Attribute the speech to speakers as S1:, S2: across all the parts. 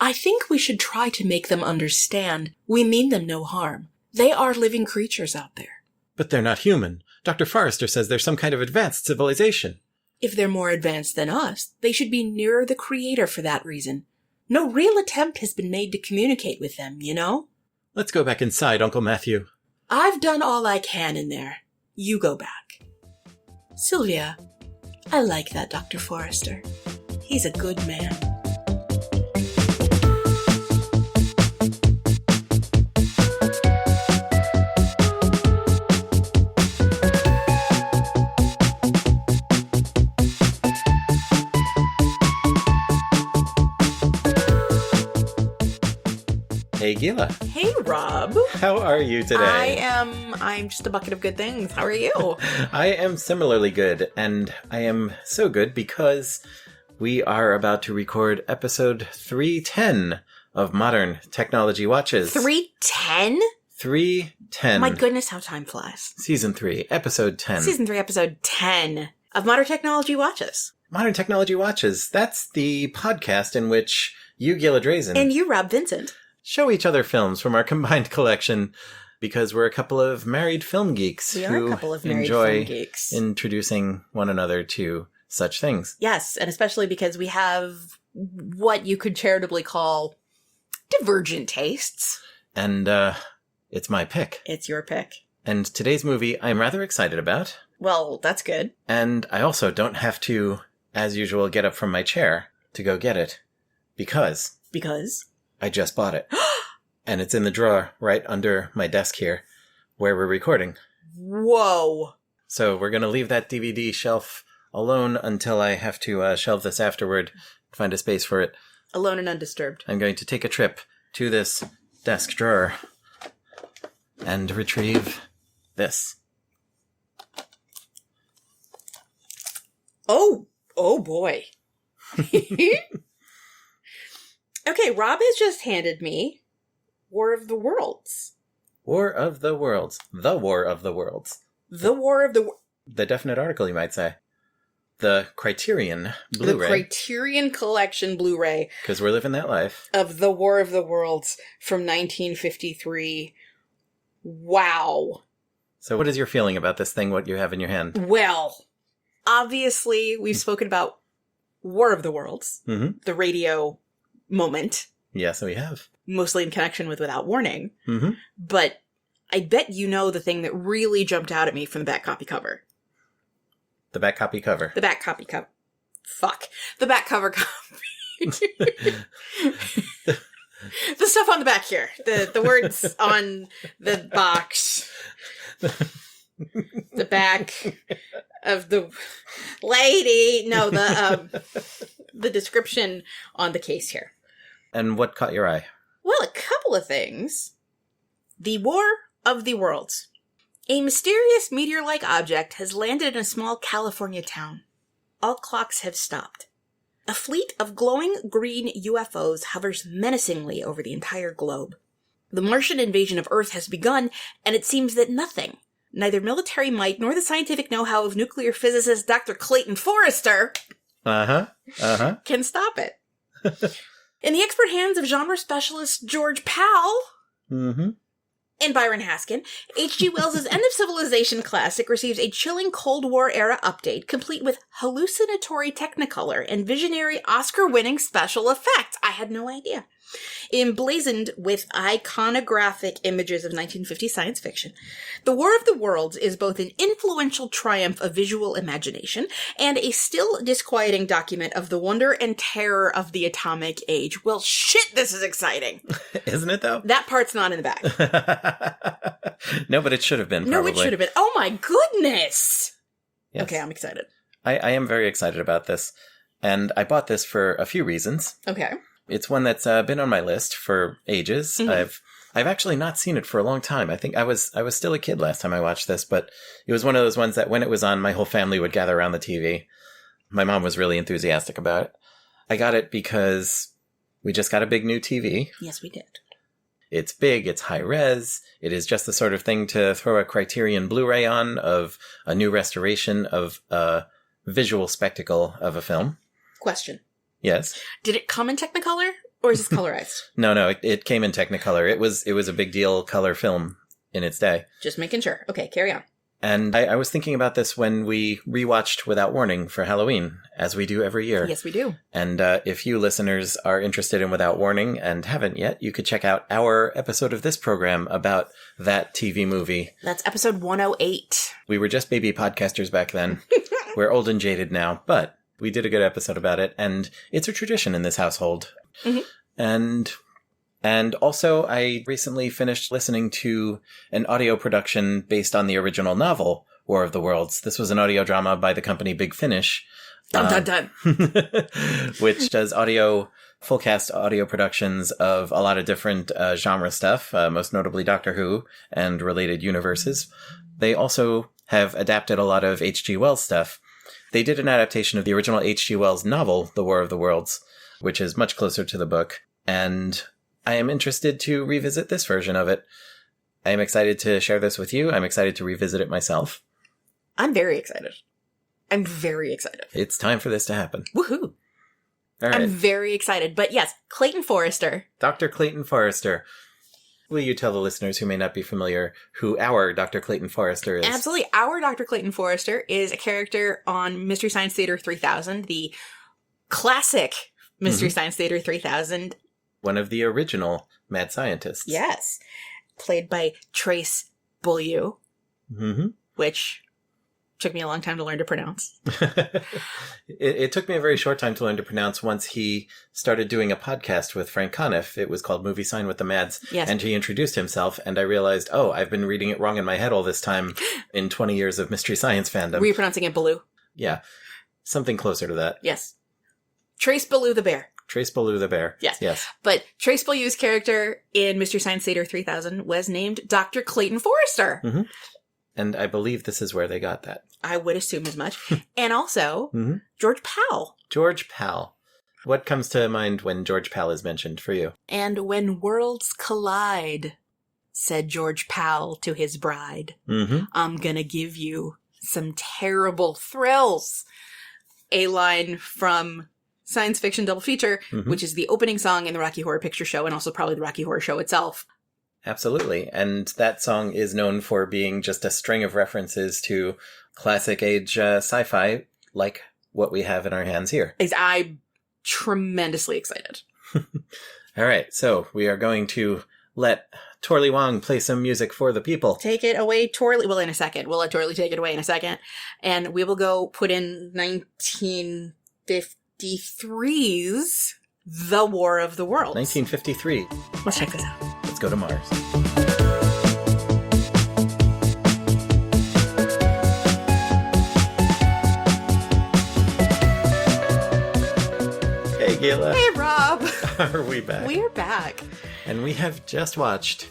S1: I think we should try to make them understand we mean them no harm. They are living creatures out there.
S2: But they're not human. Dr. Forrester says they're some kind of advanced civilization.
S1: If they're more advanced than us, they should be nearer the Creator for that reason. No real attempt has been made to communicate with them, you know?
S2: Let's go back inside, Uncle Matthew.
S1: I've done all I can in there. You go back. Sylvia, I like that Dr. Forrester. He's a good man.
S2: Hey, Gila.
S1: Hey, Rob.
S2: How are you today?
S1: I'm just a bucket of good things. How are you?
S2: I am similarly good, and I am so good because we are about to record episode 310 of Modern Technology Watches.
S1: 310?
S2: 310.
S1: My goodness, how time flies.
S2: Season 3, episode 10.
S1: Season 3, episode 10 of Modern Technology Watches.
S2: Modern Technology Watches. That's the podcast in which you, Gila Drazen,
S1: and you, Rob Vincent,
S2: show each other films from our combined collection because we're a couple of married film geeks who enjoy introducing one another to such things.
S1: Yes, and especially because we have what you could charitably call divergent tastes.
S2: And it's my pick.
S1: It's your pick.
S2: And today's movie I'm rather excited about.
S1: Well, that's good.
S2: And I also don't have to, as usual, get up from my chair to go get it. Because I just bought it. And it's in the drawer right under my desk here where we're recording.
S1: Whoa.
S2: So we're going to leave that DVD shelf alone until I have to shelve this afterward, find a space for it.
S1: Alone and undisturbed.
S2: I'm going to take a trip to this desk drawer and retrieve this.
S1: Oh boy. Okay, Rob has just handed me War of the Worlds.
S2: War of the Worlds. The War of the Worlds.
S1: The War of the...
S2: The definite article, you might say. The Criterion Blu-ray.
S1: The Criterion Collection Blu-ray.
S2: Because we're living that life.
S1: Of The War of the Worlds from 1953. Wow.
S2: So what is your feeling about this thing, what you have in your hand?
S1: Well, obviously, we've spoken about War of the Worlds.
S2: Mm-hmm.
S1: The radio moment.
S2: Yes, we have.
S1: Mostly in connection with Without Warning.
S2: Mm-hmm.
S1: But I bet you know the thing that really jumped out at me from the back copy cover.
S2: The back copy cover.
S1: The back copy cover. Fuck. The back cover copy. The stuff on the back here. The words on the box. The back of the lady. No, the description on the case here.
S2: And what caught your eye?
S1: Well, a couple of things. The War of the Worlds. A mysterious meteor-like object has landed in a small California town. All clocks have stopped. A fleet of glowing green UFOs hovers menacingly over the entire globe. The Martian invasion of Earth has begun, and it seems that nothing, neither military might nor the scientific know-how of nuclear physicist Dr. Clayton Forrester, can stop it. In the expert hands of genre specialist George Powell and Byron Haskin, H.G. Wells' End of Civilization classic receives a chilling Cold War-era update, complete with hallucinatory Technicolor and visionary Oscar-winning special effects. I had no idea. Emblazoned with iconographic images of 1950 science fiction, The War of the Worlds is both an influential triumph of visual imagination and a still disquieting document of the wonder and terror of the atomic age. Well, shit, this is exciting.
S2: Isn't it, though?
S1: That part's not in the back.
S2: No, but it should have been, probably.
S1: No, it should have been. Oh my goodness!
S2: Yes.
S1: Okay, I'm excited.
S2: I am very excited about this. And I bought this for a few reasons.
S1: Okay.
S2: It's one that's been on my list for ages. Mm-hmm. I've actually not seen it for a long time. I think I was still a kid last time I watched this, but it was one of those ones that when it was on, my whole family would gather around the TV. My mom was really enthusiastic about it. I got it because we just got a big new TV.
S1: Yes, we did.
S2: It's big, it's high res. It is just the sort of thing to throw a Criterion Blu-ray on of a new restoration of a visual spectacle of a film.
S1: Question.
S2: Yes.
S1: Did it come in Technicolor? Or is this colorized?
S2: No, it came in Technicolor. It was a big deal color film in its day.
S1: Just making sure. Okay, carry on.
S2: And I was thinking about this when we rewatched Without Warning for Halloween, as we do every year.
S1: Yes, we do.
S2: And if you listeners are interested in Without Warning and haven't yet, you could check out our episode of this program about that TV movie.
S1: That's episode 108.
S2: We were just baby podcasters back then. We're old and jaded now, but we did a good episode about it, and it's a tradition in this household. Mm-hmm. And also, I recently finished listening to an audio production based on the original novel, War of the Worlds. This was an audio drama by the company Big Finish.
S1: Dun, dun, dun.
S2: Which does full cast audio productions of a lot of different genre stuff, most notably Doctor Who and related universes. They also have adapted a lot of H.G. Wells stuff. They did an adaptation of the original H.G. Wells novel, The War of the Worlds, which is much closer to the book. And I am interested to revisit this version of it. I am excited to share this with you. I'm excited to revisit it myself.
S1: I'm very excited. I'm very excited.
S2: It's time for this to happen.
S1: Woohoo!
S2: All right.
S1: I'm very excited. But yes, Clayton Forrester.
S2: Dr. Clayton Forrester. Will you tell the listeners who may not be familiar who our Dr. Clayton Forrester is?
S1: Absolutely. Our Dr. Clayton Forrester is a character on Mystery Science Theater 3000, the classic Mystery Science Theater 3000.
S2: One of the original mad scientists.
S1: Yes. Played by Trace Beaulieu, which took me a long time to learn to pronounce.
S2: It took me a very short time to learn to pronounce once he started doing a podcast with Frank Conniff. It was called Movie Sign with the Mads.
S1: Yes.
S2: And he introduced himself, and I realized, oh, I've been reading it wrong in my head all this time in 20 years of Mystery Science fandom.
S1: Were you pronouncing it Beaulieu?
S2: Yeah. Something closer to that.
S1: Yes. Trace Beaulieu the bear.
S2: Trace Beaulieu the bear.
S1: Yes. But Trace Beaulieu's character in Mystery Science Theater 3000 was named Dr. Clayton Forrester.
S2: Mm-hmm. And I believe this is where they got that.
S1: I would assume as much. And also, George Pal.
S2: George Pal. What comes to mind when George Pal is mentioned for you?
S1: And when worlds collide, said George Pal to his bride, I'm gonna give you some terrible thrills. A line from Science Fiction Double Feature, which is the opening song in the Rocky Horror Picture Show, and also probably the Rocky Horror Show itself.
S2: Absolutely. And that song is known for being just a string of references to classic age sci-fi, like what we have in our hands here.
S1: I'm tremendously excited.
S2: All right. So we are going to let Torley Wong play some music for the people.
S1: Take it away, Torley. Well, in a second. We'll let Torley take it away in a second. And we will go put in 1953's The War of the Worlds.
S2: 1953.
S1: Let's check this out.
S2: Let's go to Mars. Hey, Gila.
S1: Hey, Rob.
S2: Are we back?
S1: We're back.
S2: And we have just watched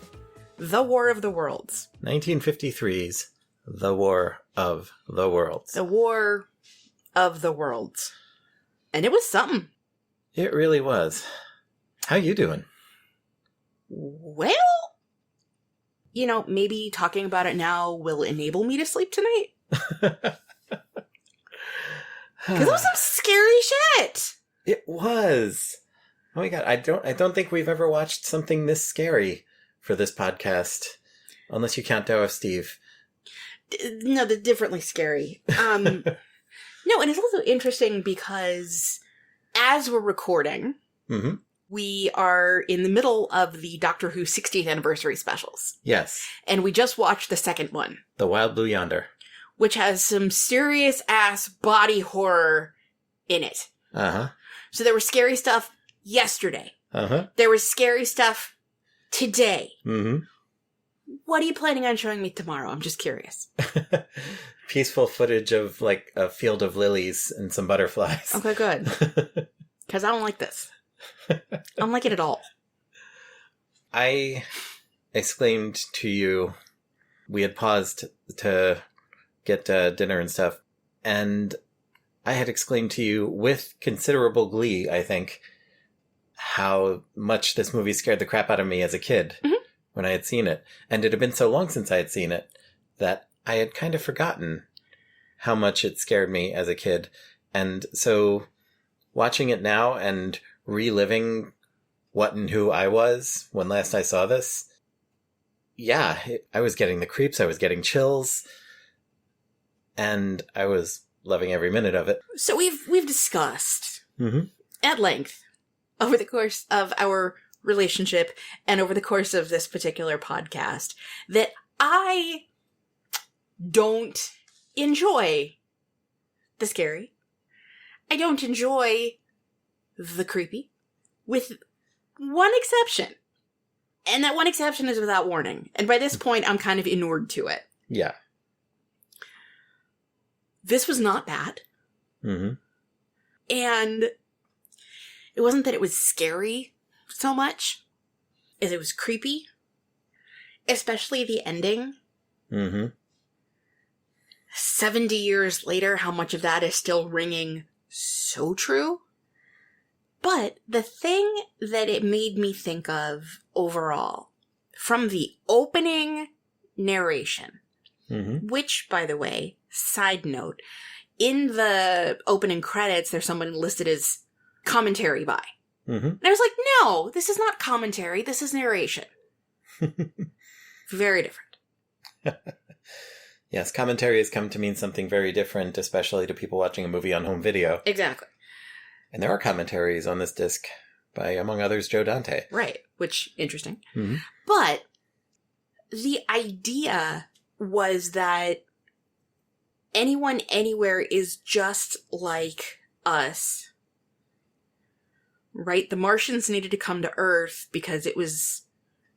S1: The War of the Worlds.
S2: 1953's The War of the Worlds.
S1: The War of the Worlds. And it was something.
S2: It really was. How you doing?
S1: Well, maybe talking about it now will enable me to sleep tonight. Because it was some scary shit.
S2: It was. Oh my god, I don't think we've ever watched something this scary for this podcast. Unless you count Doe of Steve.
S1: No, they're differently scary. No, and it's also interesting because as we're recording, we are in the middle of the Doctor Who 60th anniversary specials.
S2: Yes.
S1: And we just watched the second one.
S2: The Wild Blue Yonder.
S1: Which has some serious ass body horror in it.
S2: Uh-huh.
S1: So there was scary stuff yesterday.
S2: Uh-huh.
S1: There was scary stuff today.
S2: Mm-hmm.
S1: What are you planning on showing me tomorrow? I'm just curious.
S2: Peaceful footage of, like, a field of lilies and some butterflies.
S1: Okay, good. Because I don't like this. I don't like it at all.
S2: I exclaimed to you, we had paused to get dinner and stuff, and I had exclaimed to you with considerable glee, I think, how much this movie scared the crap out of me as a kid when I had seen it. And it had been so long since I had seen it that I had kind of forgotten how much it scared me as a kid. And so watching it now and reliving what and who I was when last I saw this, yeah, I was getting the creeps, I was getting chills, and I was loving every minute of it.
S1: So we've discussed at length over the course of our relationship and over the course of this particular podcast that I don't enjoy the scary. I don't enjoy the creepy, with one exception. And that one exception is without warning. And by this point, I'm kind of inured to it.
S2: Yeah.
S1: This was not bad.
S2: Mm-hmm.
S1: And it wasn't that it was scary so much as it was creepy. Especially the ending.
S2: Mm-hmm.
S1: 70 years later, how much of that is still ringing so true. But the thing that it made me think of overall, from the opening narration, which, by the way, side note, in the opening credits, there's someone listed as commentary by. And I was like, no, this is not commentary, this is narration. Very different.
S2: Yes, commentary has come to mean something very different, especially to people watching a movie on home video.
S1: Exactly.
S2: And there are commentaries on this disc by, among others, Joe Dante.
S1: Right, which, interesting. But the idea was that anyone anywhere is just like us. Right? The Martians needed to come to Earth because it was...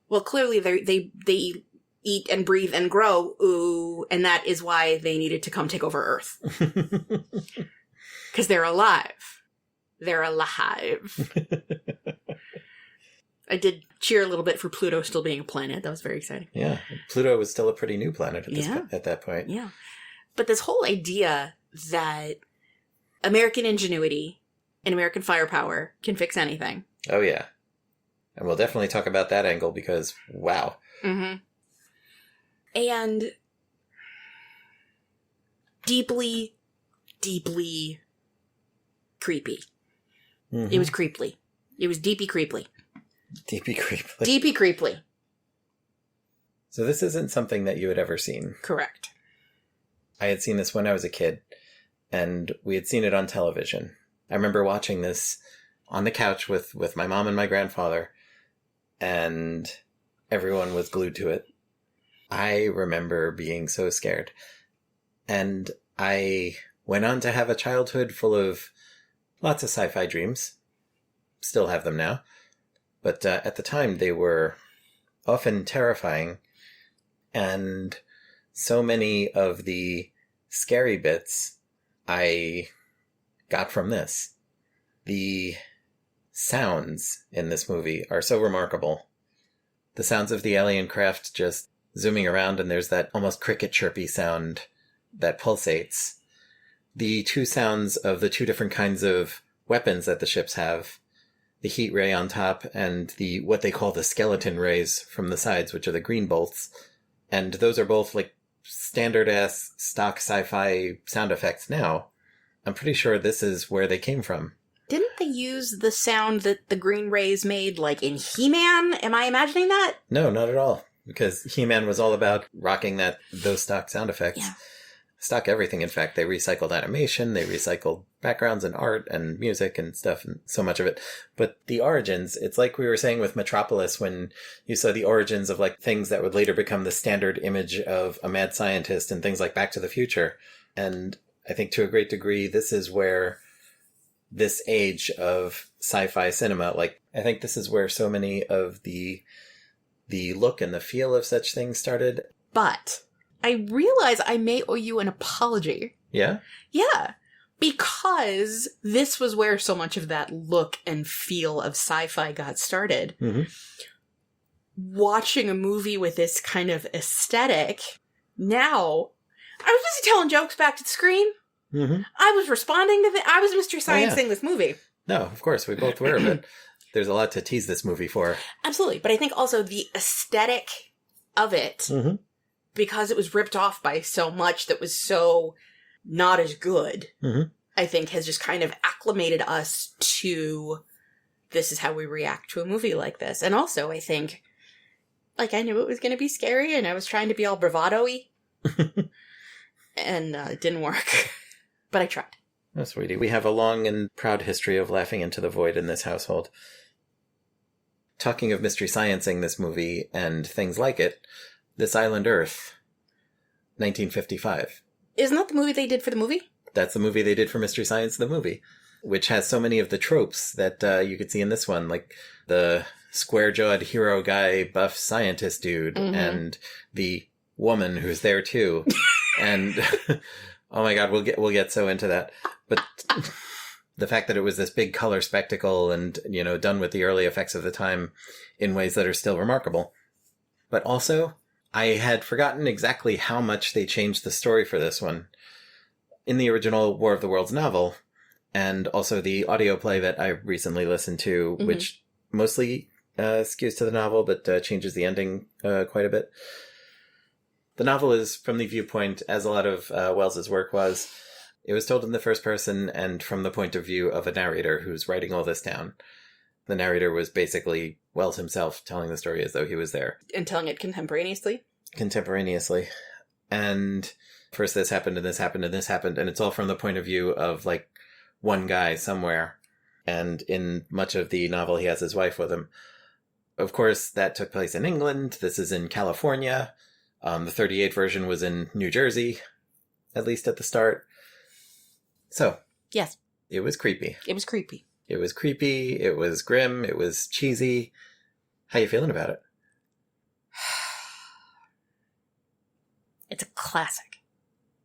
S1: Well, clearly they eat and breathe and grow, ooh, and that is why they needed to come take over Earth. Because they're alive. They're alive. I did cheer a little bit for Pluto still being a planet. That was very exciting.
S2: Yeah. Pluto was still a pretty new planet at that point.
S1: Yeah. But this whole idea that American ingenuity and American firepower can fix anything.
S2: Oh, yeah. And we'll definitely talk about that angle because, wow.
S1: And deeply, deeply creepy. It was creeply. It was deepy creeply.
S2: Deepy creeply.
S1: Deepy creeply.
S2: So this isn't something that you had ever seen.
S1: Correct.
S2: I had seen this when I was a kid, and we had seen it on television. I remember watching this on the couch with my mom and my grandfather, and everyone was glued to it. I remember being so scared. And I went on to have a childhood full of lots of sci-fi dreams. Still have them now. But at the time, they were often terrifying. And so many of the scary bits I got from this. The sounds in this movie are so remarkable. The sounds of the alien craft just zooming around, and there's that almost cricket chirpy sound that pulsates. The two sounds of the two different kinds of weapons that the ships have. The heat ray on top and the what they call the skeleton rays from the sides, which are the green bolts. And those are both like standard-ass stock sci-fi sound effects now. I'm pretty sure this is where they came from.
S1: Didn't they use the sound that the green rays made, like in He-Man? Am I imagining that?
S2: No, not at all. Because He-Man was all about rocking those stock sound effects.
S1: Yeah.
S2: Stock everything, in fact. They recycled animation, they recycled backgrounds and art and music and stuff, and so much of it. But the origins, it's like we were saying with Metropolis, when you saw the origins of like things that would later become the standard image of a mad scientist and things like Back to the Future. And I think to a great degree, this is where this age of sci-fi cinema, like, I think this is where so many of the look and the feel of such things started.
S1: But I realize I may owe you an apology.
S2: Yeah?
S1: Yeah. Because this was where so much of that look and feel of sci-fi got started. Watching a movie with this kind of aesthetic, now, I was busy telling jokes back to the screen. I was responding to I was Mr. Sciencing this movie.
S2: No, of course, we both were, but there's a lot to tease this movie for. Absolutely.
S1: But I think also the aesthetic of it, because it was ripped off by so much that was so not as good, I think has just kind of acclimated us to this is how we react to a movie like this. And also, I think, like, I knew it was going to be scary, and I was trying to be all bravado-y. And it didn't work. But I tried.
S2: Oh, sweetie. We have a long and proud history of laughing into the void in this household. Talking of Mystery Sciencing this movie and things like it, This Island Earth, 1955.
S1: Isn't that the movie they did for the movie?
S2: That's the movie they did for Mystery Science the movie, which has so many of the tropes that you could see in this one, like the square-jawed hero guy, buff scientist dude, and the woman who's there too. And oh my god, we'll get so into that. But the fact that it was this big color spectacle and, you know, done with the early effects of the time in ways that are still remarkable. But also, I had forgotten exactly how much they changed the story for this one. In the original War of the Worlds novel, and also the audio play that I recently listened to, which mostly skews to the novel, but changes the ending quite a bit. The novel is from the viewpoint, as a lot of Wells's work was. It was told in the first person and from the point of view of a narrator who's writing all this down. The narrator was basically Wells himself telling the story as though he was there.
S1: And telling it contemporaneously?
S2: Contemporaneously. And first this happened, and this happened, and this happened, and it's all from the point of view of, like, one guy somewhere. And in much of the novel, he has his wife with him. Of course, that took place in England. This is in California. The 38 version was in New Jersey, at least at the start. So.
S1: Yes.
S2: It was creepy.
S1: It was creepy.
S2: It was creepy. It was grim. It was cheesy. How you feeling about it?
S1: It's a classic.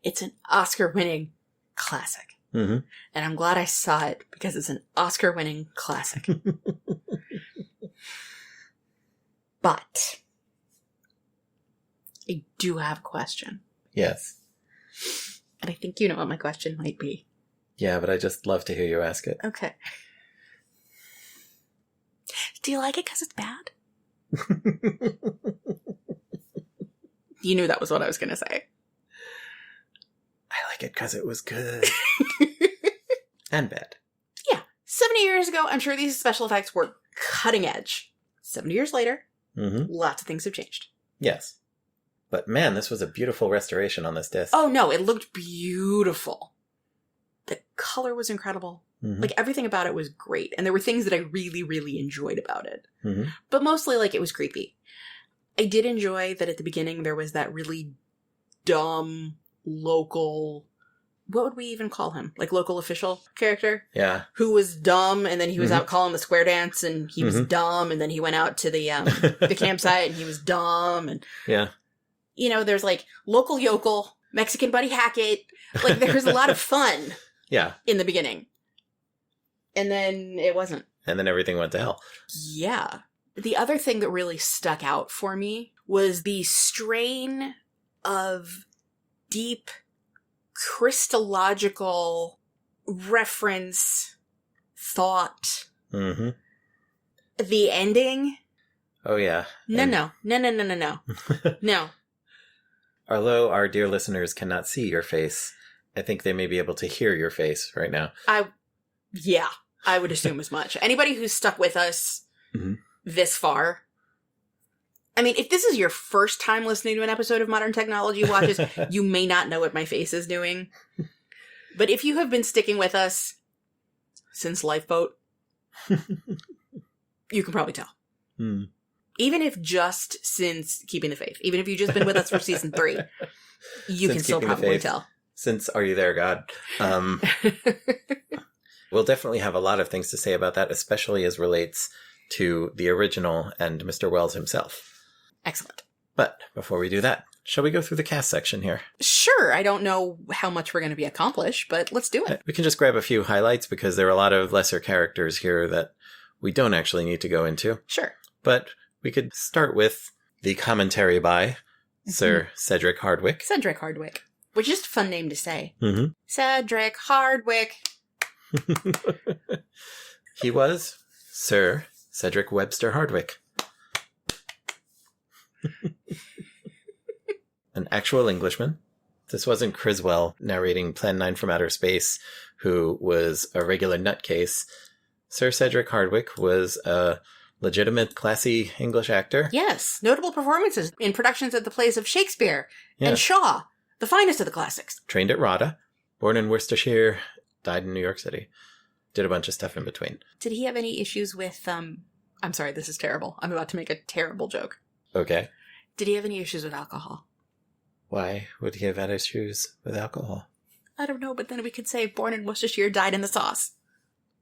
S1: It's an Oscar-winning classic.
S2: Mm-hmm.
S1: And I'm glad I saw it because it's an Oscar-winning classic. But I do have a question.
S2: Yes.
S1: And I think you know what my question might be.
S2: Yeah, but I just love to hear you ask it.
S1: Okay. Do you like it because it's bad? You knew that was what I was going to say.
S2: I like it because it was good. And bad.
S1: Yeah. 70 years ago, I'm sure these special effects were cutting edge. 70 years later, lots of things have changed.
S2: Yes. But man, this was a beautiful restoration on this disc.
S1: Oh no, it looked beautiful. The color was incredible. Like, everything about it was great. And there were things that I really, really enjoyed about it. But mostly, like, it was creepy. I did enjoy that at the beginning there was that really dumb local, what would we even call him? Like, local official character?
S2: Yeah.
S1: Who was dumb, and then he was out calling the square dance, and he was dumb, and then he went out to the campsite, and he was dumb, and...
S2: Yeah.
S1: You know, there's, like, local yokel, Mexican Buddy Hackett. Like, there was a lot of fun.
S2: Yeah.
S1: In the beginning. And then it wasn't.
S2: And then everything went to hell.
S1: Yeah. The other thing that really stuck out for me was the strain of deep Christological reference, thought. The ending.
S2: Oh, yeah.
S1: No. No.
S2: Although our dear listeners cannot see your face, I think they may be able to hear your face right now.
S1: Yeah, I would assume as much. Anybody who's stuck with us this far, I mean, if this is your first time listening to an episode of Modern Technology Watches, you may not know what my face is doing. But if you have been sticking with us since Lifeboat, you can probably tell. Even if just since Keeping the Faith, even if you've just been with us for season 3, you can still probably tell.
S2: Since Are You There, God? We'll definitely have a lot of things to say about that, especially as relates to the original and Mr. Wells himself.
S1: Excellent.
S2: But before we do that, shall we go through the cast section here?
S1: Sure. I don't know how much we're going to be accomplished, but let's do it.
S2: We can just grab a few highlights because there are a lot of lesser characters here that we don't actually need to go into.
S1: Sure.
S2: But we could start with the commentary by Sir Cedric Hardwicke.
S1: Cedric Hardwicke. Which is just a fun name to say. Cedric Hardwicke.
S2: He was Sir Cedric Webster Hardwicke. An actual Englishman. This wasn't Criswell narrating Plan 9 from Outer Space, who was a regular nutcase. Sir Cedric Hardwicke was a legitimate, classy English actor.
S1: Yes. Notable performances in productions of the plays of Shakespeare
S2: Yeah.
S1: and Shaw, the finest of the classics.
S2: Trained at RADA. Born in Worcestershire. Died in New York City. Did a bunch of stuff in between.
S1: Did he have any issues with, I'm sorry, this is terrible. I'm about to make a terrible joke.
S2: Okay.
S1: Did he have any issues with alcohol?
S2: Why would he have had issues with alcohol?
S1: I don't know, but then we could say born in Worcestershire, died in the sauce.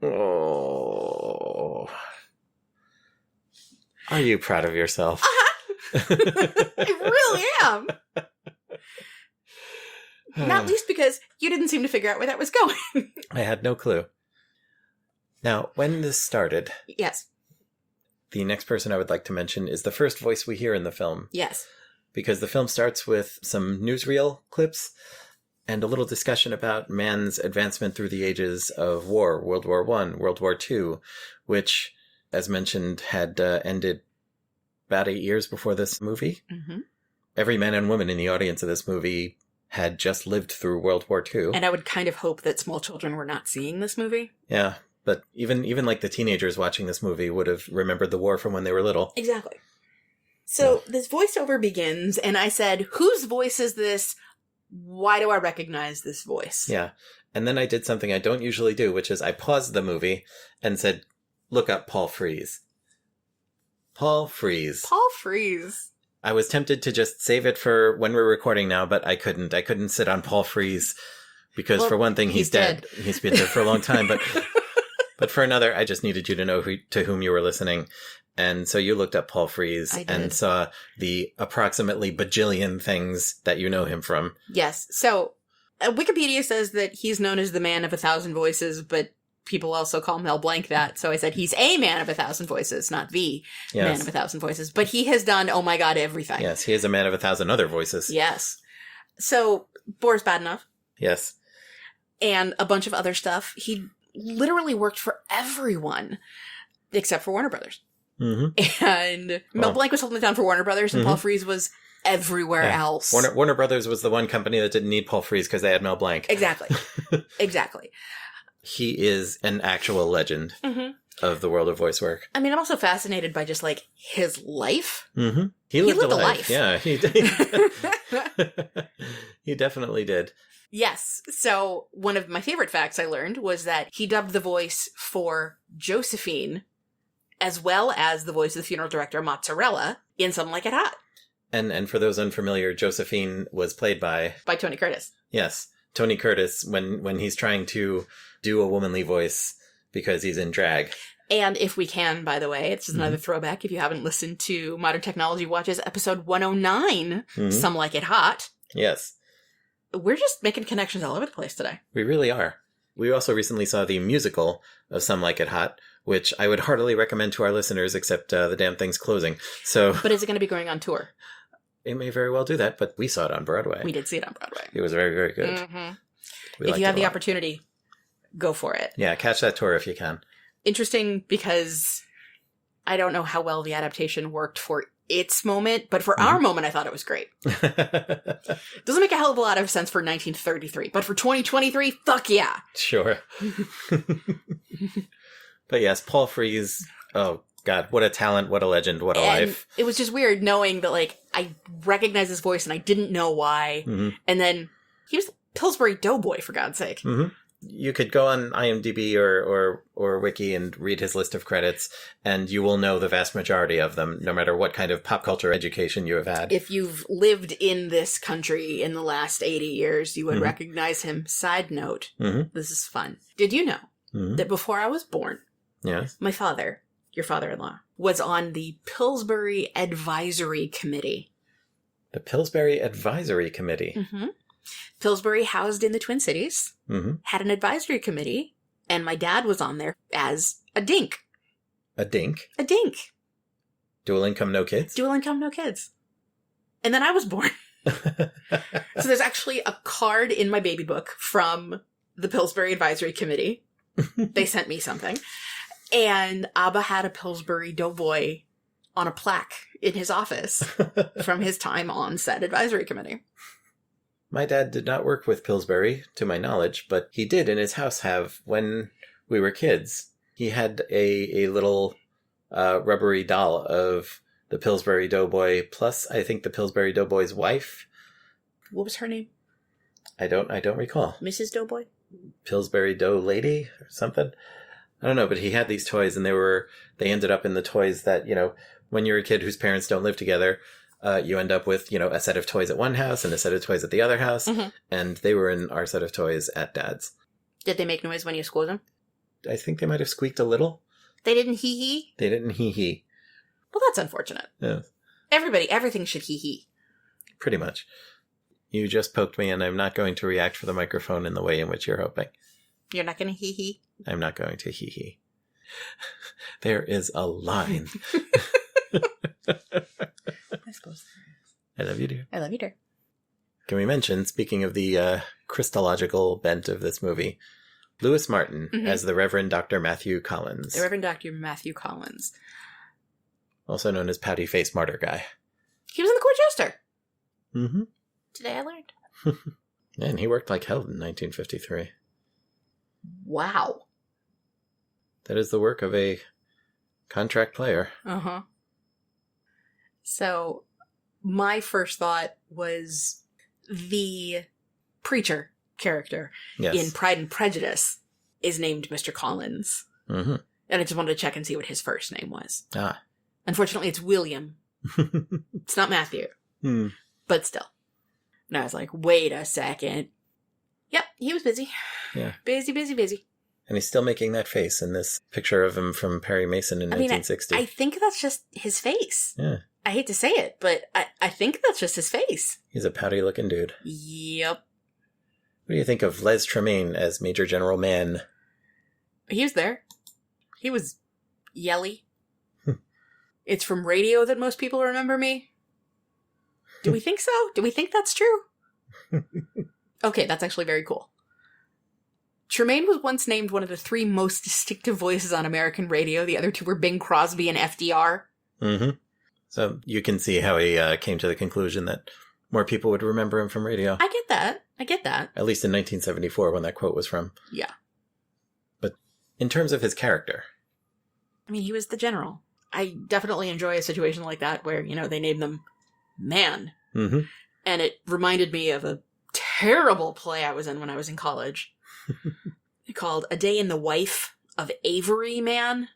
S2: Oh. Are you proud of yourself?
S1: I really am. Not least because you didn't seem to figure out where that was going.
S2: I had no clue. Now, when this started,
S1: Yes.
S2: the next person I would like to mention is the first voice we hear in the film.
S1: Yes.
S2: Because the film starts with some newsreel clips and a little discussion about man's advancement through the ages of war, World War I, World War II, which, as mentioned, had ended about 8 years before this movie.
S1: Mm-hmm.
S2: Every man and woman in the audience of this movie had just lived through World War II.
S1: And I would kind of hope that small children were not seeing this movie.
S2: Yeah, but even like the teenagers watching this movie would have remembered the war from when they were little.
S1: Exactly. So this voiceover begins, and I said, whose voice is this? Why do I recognize this voice?
S2: Yeah. And then I did something I don't usually do, which is I paused the movie and said, look up Paul Frees. Paul Frees.
S1: Paul Frees.
S2: I was tempted to just save it for when we're recording now, but I couldn't. I couldn't sit on Paul Frees because,
S1: well,
S2: for one thing, he's dead. He's been dead for a long time. But for another, I just needed you to know to whom you were listening. And so you looked up Paul Frees and saw the approximately bajillion things that you know him from.
S1: Yes. So Wikipedia says that he's known as the man of 1,000 voices, but people also call Mel Blanc that. So I said he's a man of 1,000 voices, not the man of 1,000 voices. But he has done, oh my God, everything.
S2: Yes, he is a man of 1,000 other voices.
S1: Yes. So Boar's Bad Enough.
S2: Yes.
S1: And a bunch of other stuff. He literally worked for everyone except for Warner Brothers.
S2: Mm-hmm.
S1: And Mel Blanc was holding it down for Warner Brothers, and Paul Frees was everywhere else.
S2: Warner Brothers was the one company that didn't need Paul Frees because they had Mel Blanc.
S1: Exactly. Exactly.
S2: He is an actual legend of the world of voice work.
S1: I mean, I'm also fascinated by just, like, his life.
S2: Mm-hmm. He lived a life. Yeah, he did. He definitely did.
S1: Yes. So one of my favorite facts I learned was that he dubbed the voice for Josephine as well as the voice of the funeral director Mozzarella in Some Like It Hot.
S2: And for those unfamiliar, Josephine was played by
S1: Tony Curtis.
S2: Yes. Tony Curtis when he's trying to do a womanly voice because he's in drag.
S1: And if we can, by the way, it's just another throwback if you haven't listened to Modern Technology Watches episode 109, Some Like It Hot.
S2: Yes.
S1: We're just making connections all over the place today.
S2: We really are. We also recently saw the musical of Some Like It Hot, which I would heartily recommend to our listeners, except the damn thing's closing. So,
S1: but is it going to be going on tour?
S2: It may very well do that, but we saw it on Broadway.
S1: We did see it on Broadway.
S2: It was very, very good.
S1: Mm-hmm. If you have the opportunity, go for it.
S2: Yeah, catch that tour if you can.
S1: Interesting because I don't know how well the adaptation worked for its moment, but for our moment, I thought it was great. Doesn't make a hell of a lot of sense for 1933, but for 2023, fuck yeah.
S2: Sure. But yes, Paul Frees, oh God, what a talent, what a legend, what a life.
S1: It was just weird knowing that, like, I recognized his voice and I didn't know why. And then he was Pillsbury Doughboy, for God's sake.
S2: You could go on IMDb or Wiki and read his list of credits, and you will know the vast majority of them, no matter what kind of pop culture education you have had.
S1: If you've lived in this country in the last 80 years, you would recognize him. Side note, this is fun. Did you know that before I was born, my father, your father-in-law, was on the Pillsbury Advisory Committee?
S2: The Pillsbury Advisory Committee?
S1: Pillsbury, housed in the Twin Cities, had an advisory committee, and my dad was on there as a dink.
S2: A dink?
S1: A dink.
S2: Dual income, no kids?
S1: Dual income, no kids. And then I was born. So there's actually a card in my baby book from the Pillsbury Advisory Committee. They sent me something. And Abba had a Pillsbury Doughboy on a plaque in his office from his time on said advisory committee.
S2: My dad did not work with Pillsbury, to my knowledge, but he did in his house have when we were kids. He had a little rubbery doll of the Pillsbury Doughboy, plus I think the Pillsbury Doughboy's wife.
S1: What was her name?
S2: I don't recall.
S1: Mrs. Doughboy?
S2: Pillsbury Dough Lady or something. I don't know, but he had these toys, and they ended up in the toys that, when you're a kid whose parents don't live together, you end up with, a set of toys at one house and a set of toys at the other house, and they were in our set of toys at Dad's.
S1: Did they make noise when you squeezed them?
S2: I think they might have squeaked a little.
S1: They didn't hee-hee?
S2: They didn't hee-hee.
S1: Well, that's unfortunate.
S2: Yeah.
S1: Everything should hee-hee.
S2: Pretty much. You just poked me, and I'm not going to react for the microphone in the way in which you're hoping.
S1: You're not going to hee-hee?
S2: I'm not going to hee-hee. There is a line.
S1: I suppose.
S2: I love you, dear.
S1: I love you, dear.
S2: Can we mention, speaking of the Christological bent of this movie, Lewis Martin as the Reverend Dr. Matthew Collins.
S1: The Reverend Dr. Matthew Collins.
S2: Also known as Pouty Face Martyr Guy.
S1: He was in the Court Jester.
S2: Mm-hmm.
S1: Today I learned.
S2: And he worked like hell in 1953.
S1: Wow.
S2: That is the work of a contract player.
S1: Uh-huh. So, my first thought was the preacher character in Pride and Prejudice is named Mr. Collins.
S2: Mm-hmm.
S1: And I just wanted to check and see what his first name was.
S2: Ah.
S1: Unfortunately, it's William. It's not Matthew. But still. And I was like, wait a second. Yep, he was busy.
S2: Yeah.
S1: Busy.
S2: And he's still making that face in this picture of him from Perry Mason in 1960.
S1: I think that's just his face.
S2: Yeah.
S1: I hate to say it, but I think that's just his face.
S2: He's a pouty-looking dude.
S1: Yep.
S2: What do you think of Les Tremayne as Major General Mann?
S1: He was there. He was yelly. It's from radio that most people remember me. Do we think so? Do we think that's true? Okay, that's actually very cool. Tremaine was once named one of the 3 most distinctive voices on American radio. The other 2 were Bing Crosby and FDR.
S2: Mm-hmm. So you can see how he came to the conclusion that more people would remember him from radio.
S1: I get that.
S2: At least in 1974 when that quote was from.
S1: Yeah.
S2: But in terms of his character.
S1: I mean, he was the general. I definitely enjoy a situation like that where, they name them Man.
S2: Mm-hmm.
S1: And it reminded me of a terrible play I was in when I was in college. Called A Day in the Wife of Avery Man,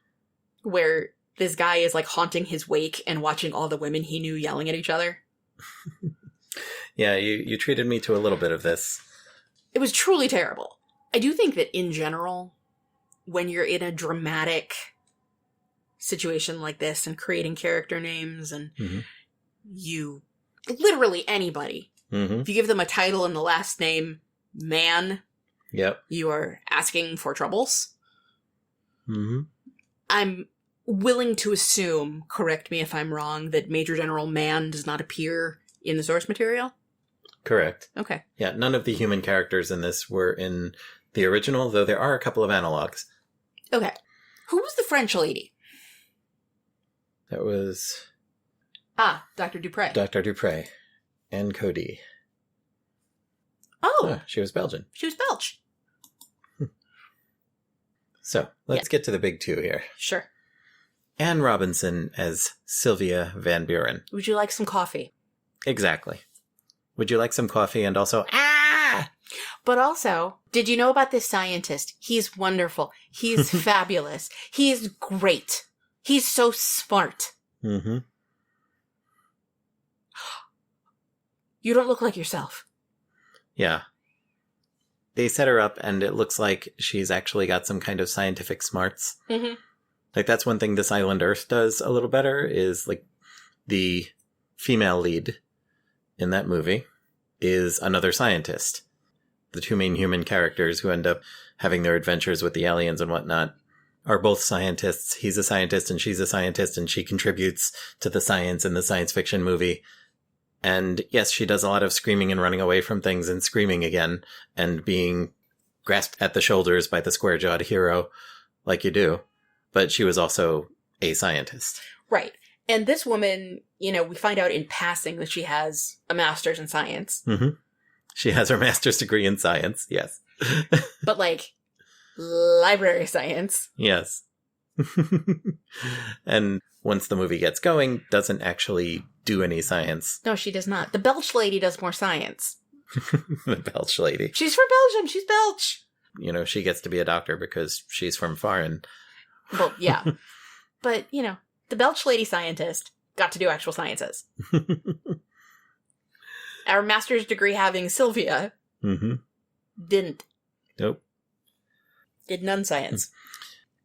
S1: where this guy is like haunting his wake and watching all the women he knew yelling at each other.
S2: Yeah, you treated me to a little bit of this.
S1: It was truly terrible. I do think that in general, when you're in a dramatic situation like this and creating character names and you, literally anybody, if you give them a title and the last name Man, you are asking for troubles. I'm willing to assume, correct me if I'm wrong, that Major General Man does not appear in the source material?
S2: Correct.
S1: Okay.
S2: Yeah, none of the human characters in this were in the original, though there are a couple of analogs.
S1: Okay. Who was the French lady?
S2: That was...
S1: Dr. Dupre.
S2: Dr. Dupre. Anne Cody.
S1: Oh!
S2: She was Belgian.
S1: She was Belch.
S2: So, let's get to the big 2 here.
S1: Sure.
S2: Anne Robinson as Sylvia Van Buren.
S1: Would you like some coffee?
S2: Exactly. Would you like some coffee and also,
S1: But also, did you know about this scientist? He's wonderful. He's fabulous. He is great. He's so smart.
S2: Mm-hmm.
S1: You don't look like yourself.
S2: Yeah. They set her up and it looks like she's actually got some kind of scientific smarts.
S1: Mm-hmm.
S2: Like that's one thing this Island Earth does a little better is like the female lead in that movie is another scientist. The 2 main human characters who end up having their adventures with the aliens and whatnot are both scientists. He's a scientist and she's a scientist and she contributes to the science in the science fiction movie. And yes, she does a lot of screaming and running away from things and screaming again and being grasped at the shoulders by the square-jawed hero like you do. But she was also a scientist.
S1: Right. And this woman, we find out in passing that she has a master's in science.
S2: Mm-hmm. She has her master's degree in science, yes.
S1: But, library science.
S2: Yes. And once the movie gets going, doesn't actually do any science.
S1: No, she does not. The Belch lady does more science.
S2: The Belch lady.
S1: She's from Belgium. She's Belch.
S2: You know, she gets to be a doctor because she's from foreign.
S1: Well, yeah. But, you know, the Belch lady scientist got to do actual sciences. Our master's degree having Sylvia didn't.
S2: Nope.
S1: Did none science.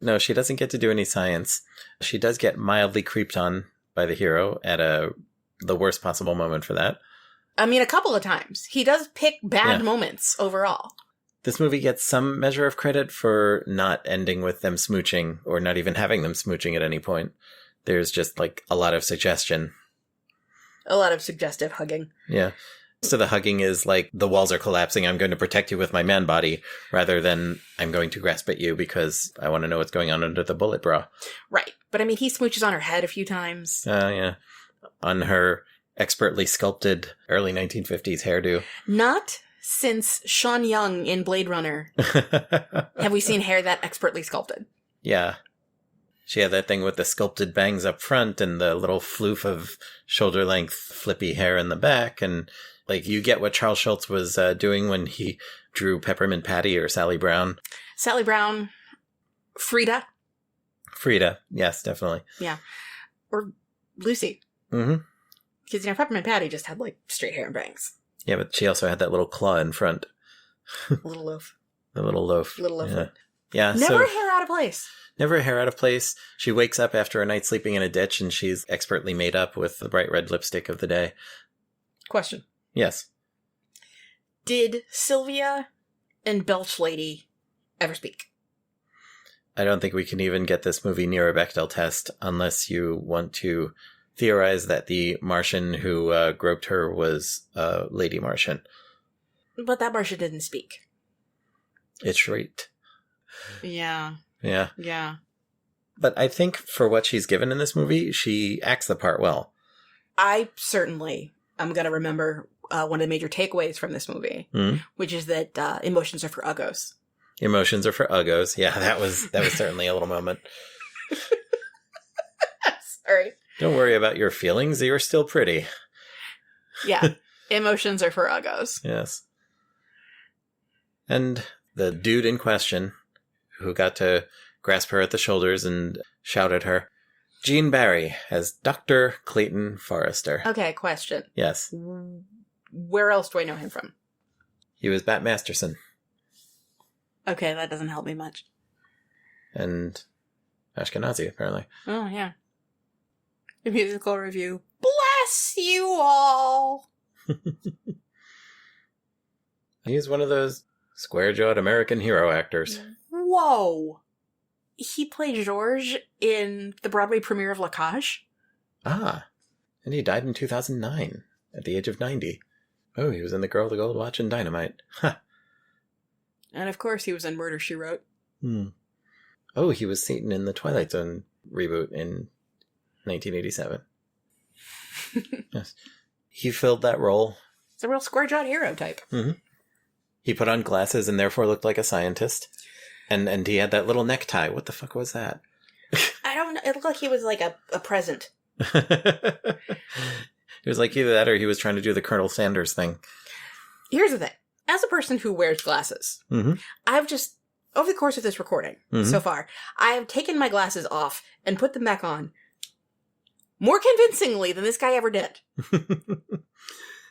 S2: No, she doesn't get to do any science. She does get mildly creeped on by the hero at the worst possible moment for that.
S1: I mean, a couple of times. He does pick bad moments overall.
S2: This movie gets some measure of credit for not ending with them smooching, or not even having them smooching at any point. There's just, like, a lot of suggestion.
S1: A lot of suggestive hugging.
S2: Yeah. So the hugging is like, the walls are collapsing, I'm going to protect you with my man body, rather than I'm going to grasp at you because I want to know what's going on under the bullet bra.
S1: Right. But I mean, he smooches on her head a few times.
S2: Yeah. On her expertly sculpted early 1950s hairdo.
S1: Not since Sean Young in Blade Runner have we seen hair that expertly sculpted.
S2: Yeah. She had that thing with the sculpted bangs up front and the little floof of shoulder-length flippy hair in the back. And, like, you get what Charles Schultz was doing when he drew Peppermint Patty or Sally Brown.
S1: Sally Brown. Frida.
S2: Frida. Yes, definitely.
S1: Yeah. Or Lucy.
S2: Mm-hmm.
S1: Because, you know, Peppermint Patty just had, like, straight hair and bangs.
S2: Yeah, but she also had that little claw in front.
S1: A little loaf.
S2: The little loaf.
S1: Little loaf.
S2: Yeah.
S1: Never a hair out of place.
S2: Never a hair out of place. She wakes up after a night sleeping in a ditch and she's expertly made up with the bright red lipstick of the day.
S1: Question.
S2: Yes.
S1: Did Sylvia and Belch Lady ever speak?
S2: I don't think we can even get this movie near a Bechdel test unless you want to theorize that the Martian who groped her was Lady Martian.
S1: But that Martian didn't speak.
S2: It shrieked.
S1: Yeah.
S2: Yeah.
S1: Yeah.
S2: But I think for what she's given in this movie, she acts the part well.
S1: I certainly am going to remember one of the major takeaways from this movie, which is that emotions are for uggos.
S2: Emotions are for uggos. Yeah, that was certainly a little moment.
S1: Sorry.
S2: Don't worry about your feelings. You're still pretty.
S1: Yeah. Emotions are for uggos.
S2: Yes. And the dude in question, who got to grasp her at the shoulders and shout at her, Gene Barry as Dr. Clayton Forrester.
S1: Okay, question.
S2: Yes.
S1: Where else do I know him from?
S2: He was Bat Masterson.
S1: Okay, that doesn't help me much.
S2: And Ashkenazi, apparently.
S1: Oh, yeah. The musical review. Bless you all!
S2: He's one of those square-jawed American hero actors.
S1: Whoa! He played George in the Broadway premiere of La Cage.
S2: Ah. And he died in 2009, at the age of 90. Oh, he was in The Girl, the Gold Watch, and Dynamite. Huh.
S1: And of course he was in Murder, She Wrote.
S2: Oh, he was Satan in the Twilight Zone reboot in 1987. Yes. He filled that role.
S1: It's a real square-jawed hero type.
S2: He put on glasses and therefore looked like a scientist. And he had that little necktie. What the fuck was that?
S1: I don't know. It looked like he was like a present.
S2: It was like either that or he was trying to do the Colonel Sanders thing.
S1: Here's the thing. As a person who wears glasses, I've just, over the course of this recording so far, I have taken my glasses off and put them back on more convincingly than this guy ever did.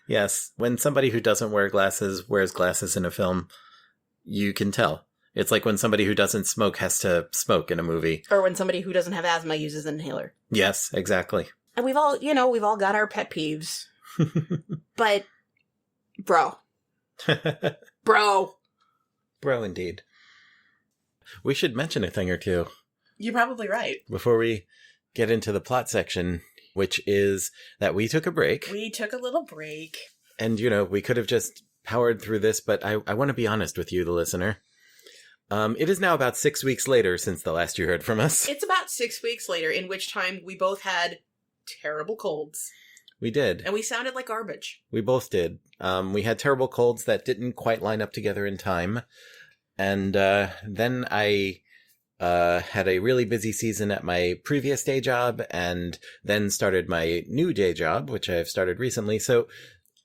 S2: Yes. When somebody who doesn't wear glasses wears glasses in a film, you can tell. It's like when somebody who doesn't smoke has to smoke in a movie.
S1: Or when somebody who doesn't have asthma uses an inhaler.
S2: Yes, exactly.
S1: And we've all got our pet peeves. But, bro. Bro,
S2: indeed. We should mention a thing or two.
S1: You're probably right.
S2: Before we get into the plot section, which is that we took a break.
S1: We took a little break.
S2: And, we could have just powered through this, but I want to be honest with you, the listener. It is now about 6 weeks later since the last you heard from us.
S1: It's about 6 weeks later, in which time we both had terrible colds.
S2: We did.
S1: And we sounded like garbage.
S2: We both did. We had terrible colds that didn't quite line up together in time. And then I had a really busy season at my previous day job and then started my new day job, which I've started recently. So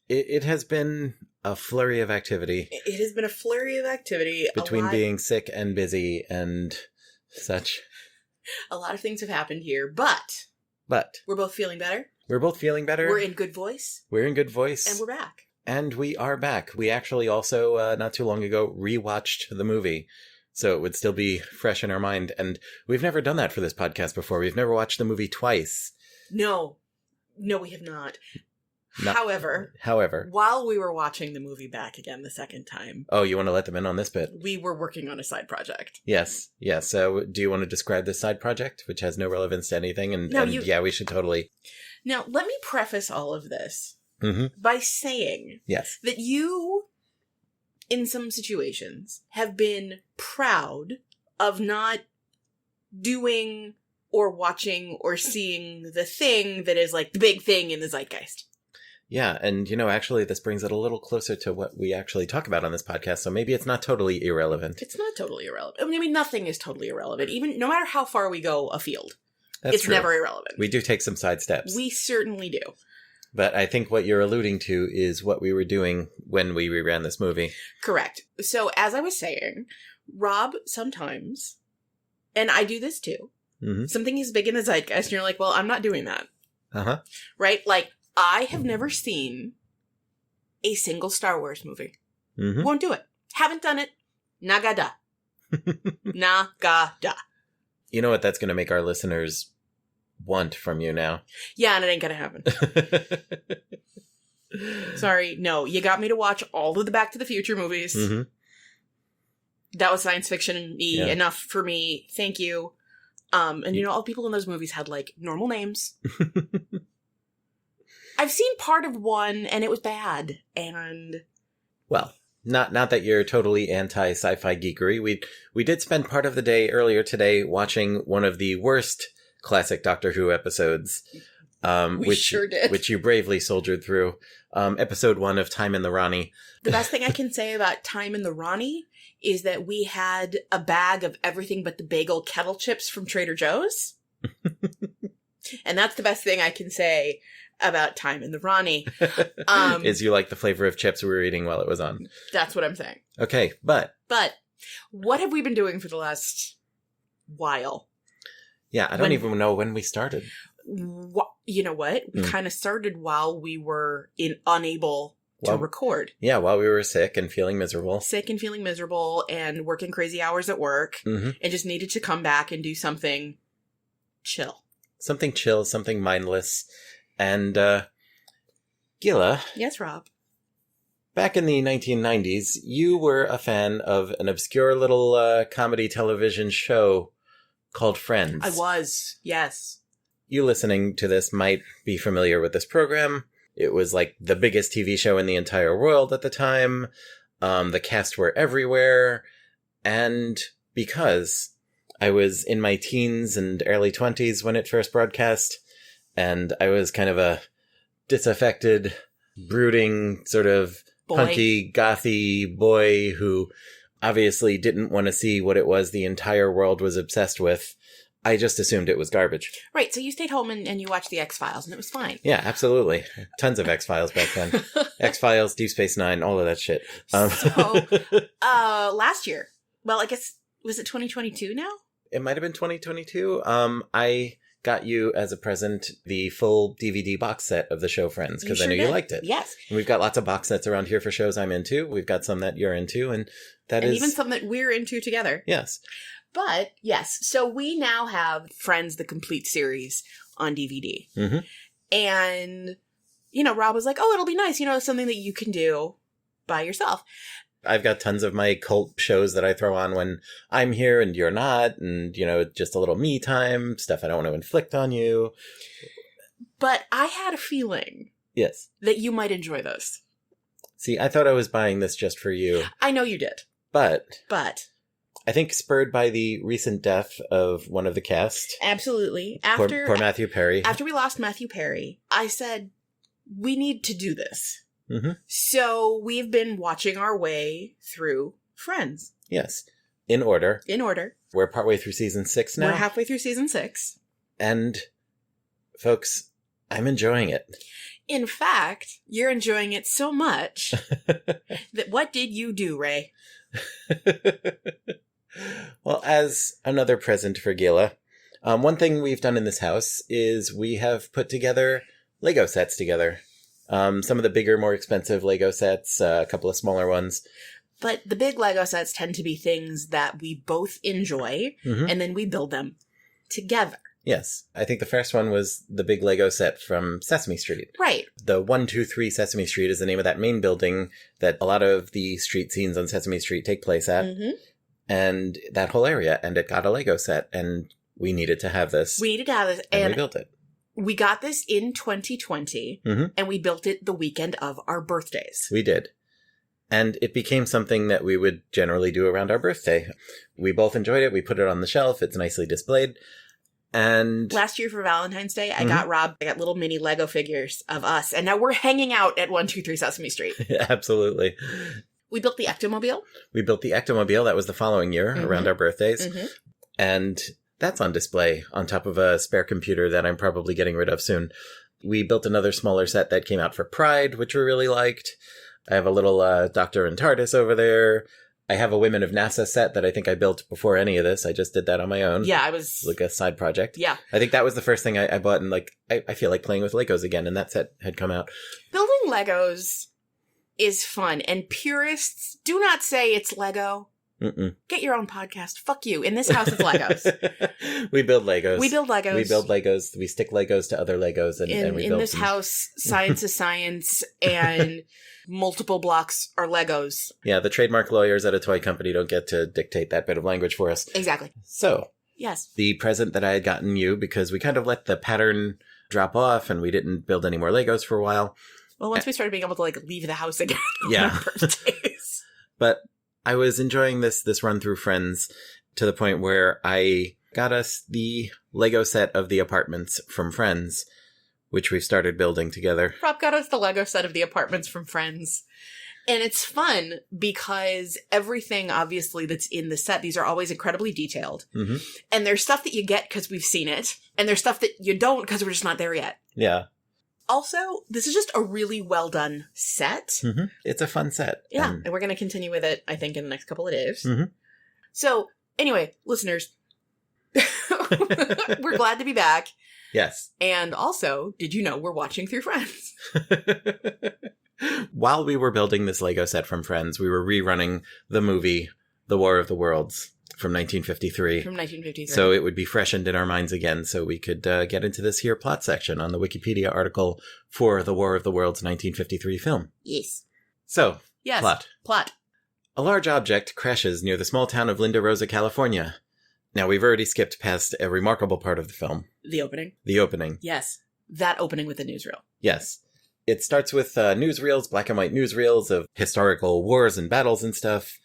S2: it has been a flurry of activity.
S1: It has been a flurry of activity.
S2: Between being sick and busy and such.
S1: A lot of things have happened here, but we're both feeling better.
S2: We're both feeling better.
S1: We're in good voice.
S2: We're in good voice.
S1: And we're back.
S2: And we are back. We actually also, not too long ago, rewatched the movie. So it would still be fresh in our mind. And we've never done that for this podcast before. We've never watched the movie twice.
S1: No, we have not. However, while we were watching the movie back again the second time.
S2: Oh, you want to let them in on this bit?
S1: We were working on a side project.
S2: Yes. So do you want to describe this side project, which has no relevance to anything? Yeah, we should totally.
S1: Now, let me preface all of this
S2: Mm-hmm.
S1: by saying that you, in some situations, have been proud of not doing or watching or seeing the thing that is like the big thing in the zeitgeist.
S2: Yeah, and actually this brings it a little closer to what we actually talk about on this podcast, so maybe it's not totally irrelevant.
S1: It's not totally irrelevant. I mean, nothing is totally irrelevant, even no matter how far we go afield. It's true. Never irrelevant.
S2: We do take some side steps.
S1: We certainly do.
S2: But I think what you're alluding to is what we were doing when we reran this movie.
S1: Correct. So, as I was saying, Rob sometimes, and I do this too, something is big in the zeitgeist, and you're like, well, I'm not doing that.
S2: Uh-huh.
S1: Right? Like, I have never seen a single Star Wars movie.
S2: Mm-hmm.
S1: Won't do it. Haven't done it. Nagada. Nagada.
S2: You know what that's going to make our listeners want from you now?
S1: Yeah, and it ain't going to happen. Sorry. No, you got me to watch all of the Back to the Future movies.
S2: Mm-hmm.
S1: That was science fiction-y enough for me. Thank you. And all the people in those movies had, like, normal names. I've seen part of one, and it was bad, and...
S2: Well, not that you're totally anti-sci-fi geekery. We did spend part of the day earlier today watching one of the worst classic Doctor Who episodes.
S1: We sure did.
S2: Which you bravely soldiered through. Episode 1 of Time in the Rani.
S1: The best thing I can say about Time in the Rani is that we had a bag of everything but the bagel kettle chips from Trader Joe's. And that's the best thing I can say about Time in the Rani.
S2: Is you like the flavor of chips we were eating while it was on.
S1: That's what I'm saying.
S2: Okay, but
S1: what have we been doing for the last while?
S2: Yeah, I don't even know when we started.
S1: You know what? We kind of started while we were unable to record.
S2: Yeah, while we were sick and feeling miserable.
S1: And working crazy hours at work.
S2: Mm-hmm.
S1: And just needed to come back and do something chill.
S2: Something chill, something mindless. And, Gila.
S1: Yes, Rob.
S2: Back in the 1990s, you were a fan of an obscure little comedy television show called Friends.
S1: I was, yes.
S2: You listening to this might be familiar with this program. It was like the biggest TV show in the entire world at the time. The cast were everywhere. And because I was in my teens and early 20s when it first broadcast, and I was kind of a disaffected, brooding, sort of punky, gothy boy who obviously didn't want to see what it was the entire world was obsessed with. I just assumed it was garbage.
S1: Right, so you stayed home and you watched the X-Files, and it was fine.
S2: Yeah, absolutely. Tons of X-Files back then. X-Files, Deep Space Nine, all of that shit.
S1: Last year, well, I guess, was it 2022 now?
S2: It might have been 2022. I got you as a present the full DVD box set of the show Friends, because I knew you liked it.
S1: Yes.
S2: And we've got lots of box sets around here for shows I'm into. We've got some that you're into, and
S1: even some that we're into together.
S2: Yes.
S1: But, yes, so we now have Friends, the complete series on DVD.
S2: Mm-hmm.
S1: And, Rob was like, oh, it'll be nice, something that you can do by yourself.
S2: I've got tons of my cult shows that I throw on when I'm here and you're not, and, just a little me time, stuff I don't want to inflict on you.
S1: But I had a feeling
S2: yes,
S1: that you might enjoy this.
S2: See, I thought I was buying this just for you.
S1: I know you did.
S2: But
S1: I
S2: think spurred by the recent death of one of the cast.
S1: Absolutely.
S2: Poor Matthew Perry.
S1: After we lost Matthew Perry, I said, we need to do this.
S2: Mm-hmm.
S1: So we've been watching our way through Friends.
S2: Yes. In order. We're partway through season 6 now.
S1: We're halfway through season 6.
S2: And, folks, I'm enjoying it.
S1: In fact, you're enjoying it so much that what did you do, Ray?
S2: Well, as another present for Gila, one thing we've done in this house is we have put together Lego sets together. Some of the bigger, more expensive Lego sets, a couple of smaller ones.
S1: But the big Lego sets tend to be things that we both enjoy, and then we build them together.
S2: Yes. I think the first one was the big Lego set from Sesame Street.
S1: Right.
S2: The 123 Sesame Street is the name of that main building that a lot of the street scenes on Sesame Street take place at. And that whole area. And it got a Lego set. And we needed to have this.
S1: We needed to have this.
S2: And we built it.
S1: We got this in 2020. And we built it the weekend of our birthdays.
S2: We did. And it became something that we would generally do around our birthday. We both enjoyed it. We put it on the shelf. It's nicely displayed. And
S1: last year for Valentine's Day, I got little mini Lego figures of us. And now we're hanging out at 123 Sesame Street.
S2: Absolutely.
S1: We built the Ectomobile.
S2: That was the following year around our birthdays. And that's on display on top of a spare computer that I'm probably getting rid of soon. We built another smaller set that came out for Pride, which we really liked. I have a little Doctor and TARDIS over there. I have a Women of NASA set that I think I built before any of this. I just did that on my own.
S1: Yeah, I was...
S2: like a side project.
S1: Yeah.
S2: I think that was the first thing I bought, and I feel like playing with Legos again, and that set had come out.
S1: Building Legos is fun, and purists do not say it's Lego. Get your own podcast. Fuck you. In this house, it's Legos.
S2: We build Legos.
S1: We build Legos.
S2: We stick Legos to other Legos, and we build
S1: in this house, science is science, and multiple blocks are Legos.
S2: Yeah, the trademark lawyers at a toy company don't get to dictate that bit of language for us.
S1: Exactly.
S2: So,
S1: yes,
S2: the present that I had gotten you, because we kind of let the pattern drop off, and we didn't build any more Legos for a while.
S1: Well, once we started being able to leave the house again on
S2: yeah.
S1: our birthdays.
S2: But I was enjoying this run through Friends to the point where I got us the Lego set of the apartments from Friends, which we've started building together.
S1: Rob got us the Lego set of the apartments from Friends. And it's fun because everything, obviously, that's in the set, these are always incredibly detailed. And there's stuff that you get because we've seen it. And there's stuff that you don't because we're just not there yet.
S2: Yeah.
S1: Also, this is just a really well done set.
S2: It's a fun set.
S1: Yeah, and we're going to continue with it, I think, in the next couple of days. So, anyway, listeners, we're glad to be back.
S2: Yes.
S1: And also, did you know we're watching through Friends?
S2: While we were building this Lego set from Friends, we were rerunning the movie The War of the Worlds from 1953.
S1: From 1953.
S2: So it would be freshened in our minds again, so we could get into this here plot section on the Wikipedia article for The War of the Worlds 1953 film.
S1: Yes.
S2: So,
S1: yes.
S2: Plot. A large object crashes near the small town of Linda Rosa, California. Now, we've already skipped past a remarkable part of the film.
S1: The opening.
S2: The opening.
S1: Yes. That opening with the newsreel.
S2: Yes. It starts with newsreels, black and white newsreels of historical wars and battles and stuff.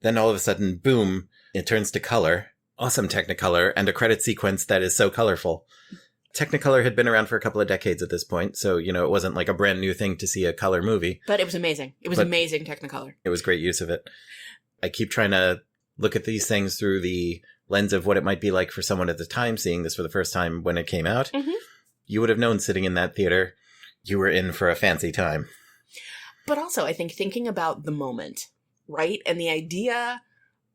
S2: Then all of a sudden, boom, it turns to color. Awesome Technicolor, and a credit sequence that is so colorful. Technicolor had been around for a couple of decades at this point, so, it wasn't like a brand new thing to see a color movie.
S1: But it was amazing. It was amazing Technicolor.
S2: It was great use of it. I keep trying to look at these things through the lens of what it might be like for someone at the time seeing this for the first time when it came out. You would have known sitting in that theater, you were in for a fancy time.
S1: But also, I think thinking about the moment, right? And the idea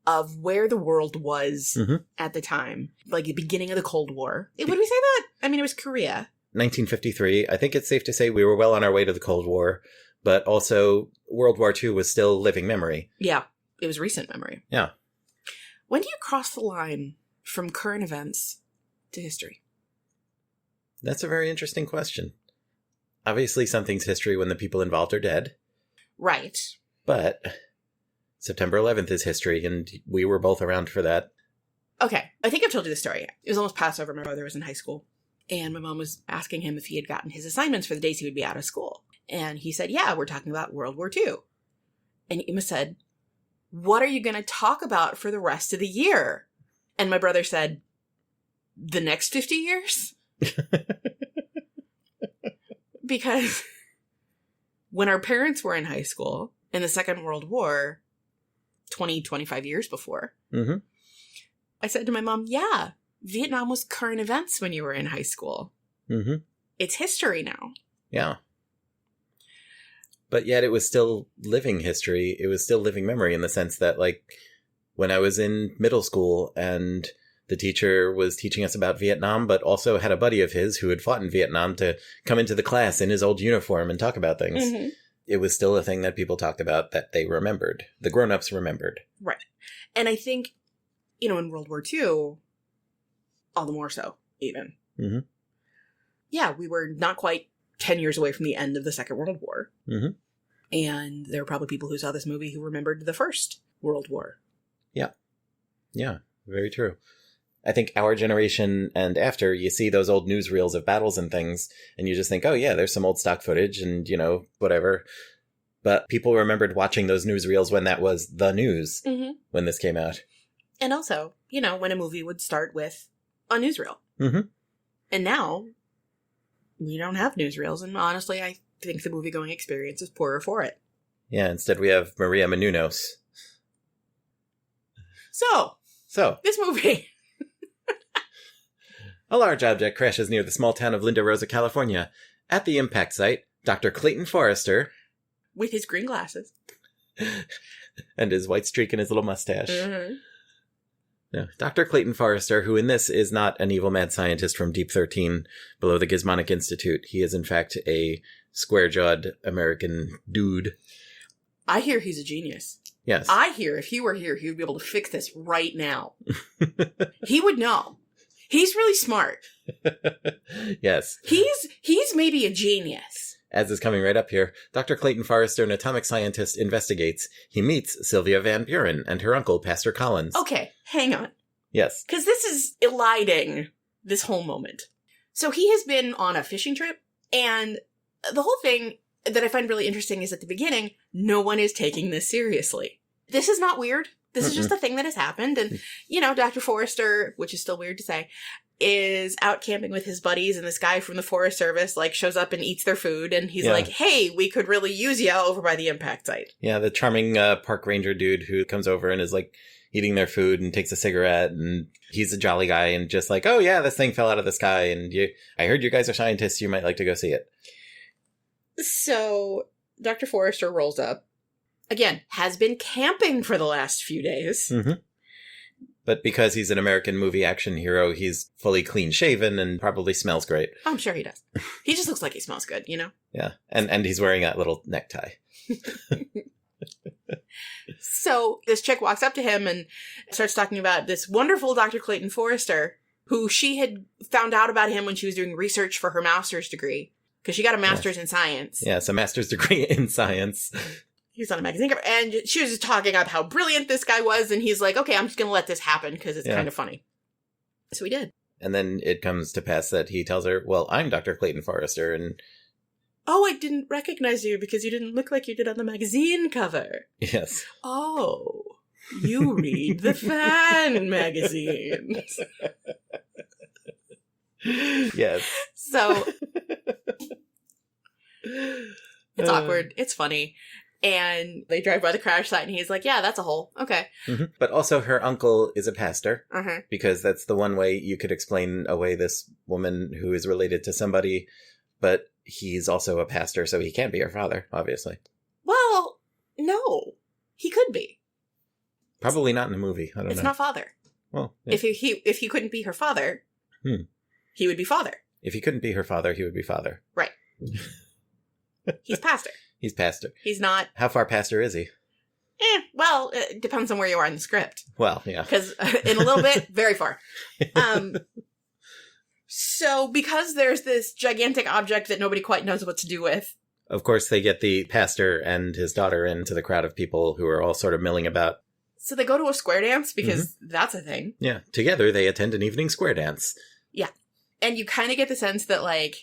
S1: of where the world was at the time, like the beginning of the Cold War. Would we say that? I mean, it was Korea.
S2: 1953. I think it's safe to say we were well on our way to the Cold War, but also World War II was still living memory.
S1: Yeah, it was recent memory.
S2: Yeah.
S1: When do you cross the line from current events to history?
S2: That's a very interesting question. Obviously, something's history when the people involved are dead.
S1: Right.
S2: But September 11th is history, and we were both around for that.
S1: Okay, I think I've told you the story. It was almost Passover. My brother was in high school, and my mom was asking him if he had gotten his assignments for the days he would be out of school. And he said, yeah, we're talking about World War II. And Emma said, what are you going to talk about for the rest of the year? And my brother said, the next 50 years? Because when our parents were in high school in the Second World War, 20, 25 years before, I said to my mom, yeah, Vietnam was current events when you were in high school.
S2: Mm-hmm.
S1: It's history now.
S2: Yeah. But yet it was still living history. It was still living memory in the sense that, like, when I was in middle school and the teacher was teaching us about Vietnam, but also had a buddy of his who had fought in Vietnam to come into the class in his old uniform and talk about things. Mm-hmm. It was still a thing that people talked about, that they remembered. The grown-ups remembered.
S1: Right. And I think, in World War II, all the more so, even.
S2: Mm-hmm.
S1: Yeah, we were not quite 10 years away from the end of the Second World War.
S2: Mm-hmm.
S1: And there were probably people who saw this movie who remembered the First World War.
S2: Yeah. Yeah, very true. I think our generation and after, you see those old newsreels of battles and things, and you just think, oh yeah, there's some old stock footage and, whatever. But people remembered watching those newsreels when that was the news, mm-hmm. when this came out.
S1: And also, when a movie would start with a newsreel.
S2: Mm-hmm.
S1: And now, we don't have newsreels, and honestly, I think the movie-going experience is poorer for it.
S2: Yeah, instead we have Maria Menounos. So,
S1: this movie...
S2: A large object crashes near the small town of Linda Rosa, California. At the impact site, Dr. Clayton Forrester...
S1: with his green glasses.
S2: and his white streak in his little mustache.
S1: Mm-hmm.
S2: No, Dr. Clayton Forrester, who in this is not an evil mad scientist from Deep 13 below the Gizmonic Institute. He is, in fact, a square-jawed American dude.
S1: I hear he's a genius.
S2: Yes.
S1: I hear if he were here, he would be able to fix this right now. He would know. He's really smart.
S2: Yes.
S1: He's maybe a genius.
S2: As is coming right up here, Dr. Clayton Forrester, an atomic scientist, investigates. He meets Sylvia Van Buren and her uncle, Pastor Collins.
S1: Okay, hang on.
S2: Yes.
S1: Because this is eliding this whole moment. So he has been on a fishing trip, and the whole thing that I find really interesting is at the beginning, no one is taking this seriously. This is not weird. This is just a thing that has happened. And, Dr. Forrester, which is still weird to say, is out camping with his buddies, and this guy from the Forest Service, shows up and eats their food, and he's like, hey, we could really use you over by the impact site.
S2: Yeah, the charming park ranger dude who comes over and is, eating their food and takes a cigarette, and he's a jolly guy and just oh yeah, this thing fell out of the sky, and I heard you guys are scientists, you might like to go see it.
S1: So, Dr. Forrester rolls up. Again, has been camping for the last few days.
S2: Mm-hmm. But because he's an American movie action hero, he's fully clean-shaven and probably smells great.
S1: I'm sure he does. He just looks like he smells good,
S2: Yeah, and he's wearing that little necktie.
S1: So this chick walks up to him and starts talking about this wonderful Dr. Clayton Forrester, who she had found out about him when she was doing research for her master's degree. Because she got a master's in science.
S2: Yeah, it's a master's degree in science.
S1: He's on a magazine cover, and she was just talking about how brilliant this guy was, and he's like, okay, I'm just going to let this happen because it's kind of funny. So he did.
S2: And then it comes to pass that he tells her, well, I'm Dr. Clayton Forrester, and...
S1: Oh, I didn't recognize you because you didn't look like you did on the magazine cover.
S2: Yes.
S1: Oh, you read the fan magazines.
S2: Yes.
S1: So... it's awkward. It's funny. And they drive by the crash site, and he's like, yeah, that's a hole. Okay.
S2: Mm-hmm. But also her uncle is a pastor,
S1: uh-huh.
S2: because that's the one way you could explain away this woman who is related to somebody, but he's also a pastor, so he can't be her father, obviously.
S1: Well, no. He could be.
S2: Probably not in the movie. I don't know.
S1: It's not father.
S2: Well, yeah.
S1: If he couldn't be her father, he would be father.
S2: If he couldn't be her father, he would be father.
S1: Right. He's pastor.
S2: He's pastor.
S1: He's not...
S2: How far pastor is he?
S1: Well, it depends on where you are in the script.
S2: Well, yeah.
S1: Because in a little bit, very far. So, because there's this gigantic object that nobody quite knows what to do with.
S2: Of course, they get the pastor and his daughter into the crowd of people who are all sort of milling about.
S1: So they go to a square dance, because that's a thing.
S2: Yeah. Together, they attend an evening square dance.
S1: Yeah. And you kind of get the sense that,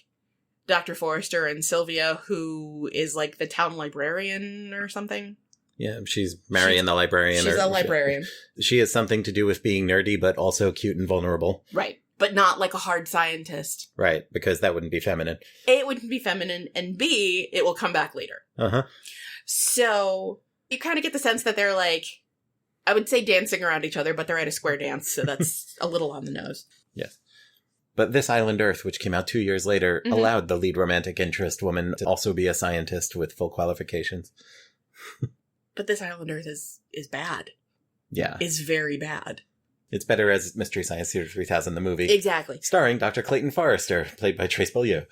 S1: Dr. Forrester and Sylvia, who is the town librarian or something.
S2: Yeah, she's Marion the librarian.
S1: She's a librarian.
S2: She has something to do with being nerdy, but also cute and vulnerable.
S1: Right. But not a hard scientist.
S2: Right, because that wouldn't be feminine.
S1: A, it wouldn't be feminine, and B, it will come back later.
S2: Uh-huh.
S1: So, you kind of get the sense that they're I would say dancing around each other, but they're at a square dance, so that's a little on the nose.
S2: Yes. But This Island Earth, which came out 2 years later, allowed the lead romantic interest woman to also be a scientist with full qualifications.
S1: But This Island Earth is bad.
S2: Yeah.
S1: It's very bad.
S2: It's better as Mystery Science Theater 3000, the movie.
S1: Exactly.
S2: Starring Dr. Clayton Forrester, played by Trace Beaulieu.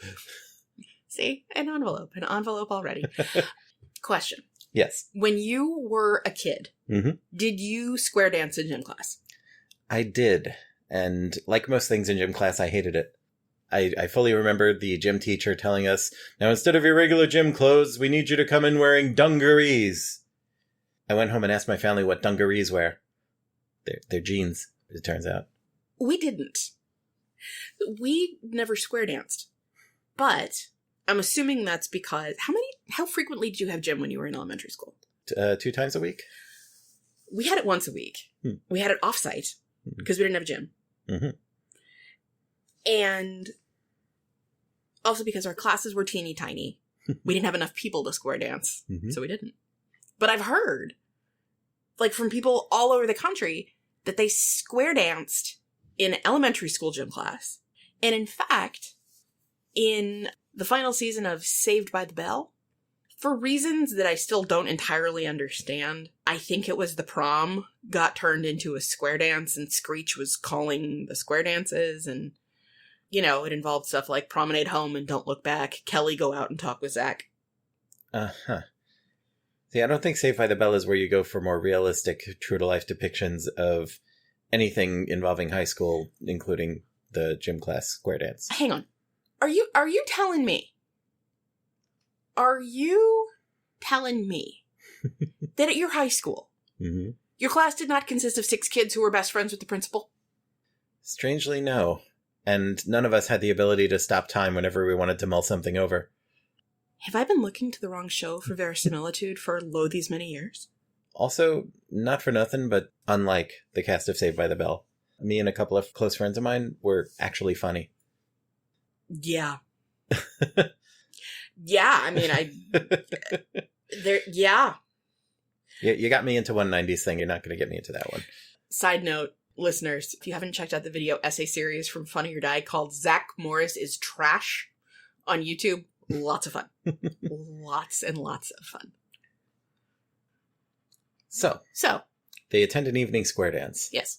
S1: See? An envelope already. Question.
S2: Yes.
S1: When you were a kid, did you square dance in gym class?
S2: I did. And like most things in gym class, I hated it. I fully remember the gym teacher telling us, now instead of your regular gym clothes, we need you to come in wearing dungarees. I went home and asked my family what dungarees were. They're jeans, it turns out.
S1: We didn't. We never square danced. But I'm assuming that's because, how frequently did you have gym when you were in elementary school?
S2: 2 times a week?
S1: We had it once a week. We had it off-site because we didn't have a gym. And also because our classes were teeny tiny. We didn't have enough people to square dance, so we didn't. But I've heard, like from people all over the country, that they square danced in elementary school gym class. And in fact, in the final season of Saved by the Bell, for reasons that I still don't entirely understand, I think it was the prom got turned into a square dance and Screech was calling the square dances and, you know, it involved stuff like Promenade Home and Don't Look Back, Kelly Go Out and Talk with Zach.
S2: See, I don't think Saved by the Bell is where you go for more realistic, true-to-life depictions of anything involving high school, including the gym class square dance.
S1: Hang on. Are you telling me that at your high school, your class did not consist of 6 kids who were best friends with the principal?
S2: Strangely, no. And none of us had the ability to stop time whenever we wanted to mull something over.
S1: Have I been looking to the wrong show for verisimilitude for lo these many years?
S2: Also, not for nothing, but unlike the cast of Saved by the Bell, me and a couple of close friends of mine were actually funny.
S1: Yeah. Yeah, I mean, yeah.
S2: You got me into one 90s thing. You're not going to get me into that one.
S1: Side note, listeners, if you haven't checked out the video essay series from Funny or Die called Zach Morris is Trash on YouTube, lots of fun. Lots and lots of fun. So.
S2: They attend an evening square dance.
S1: Yes.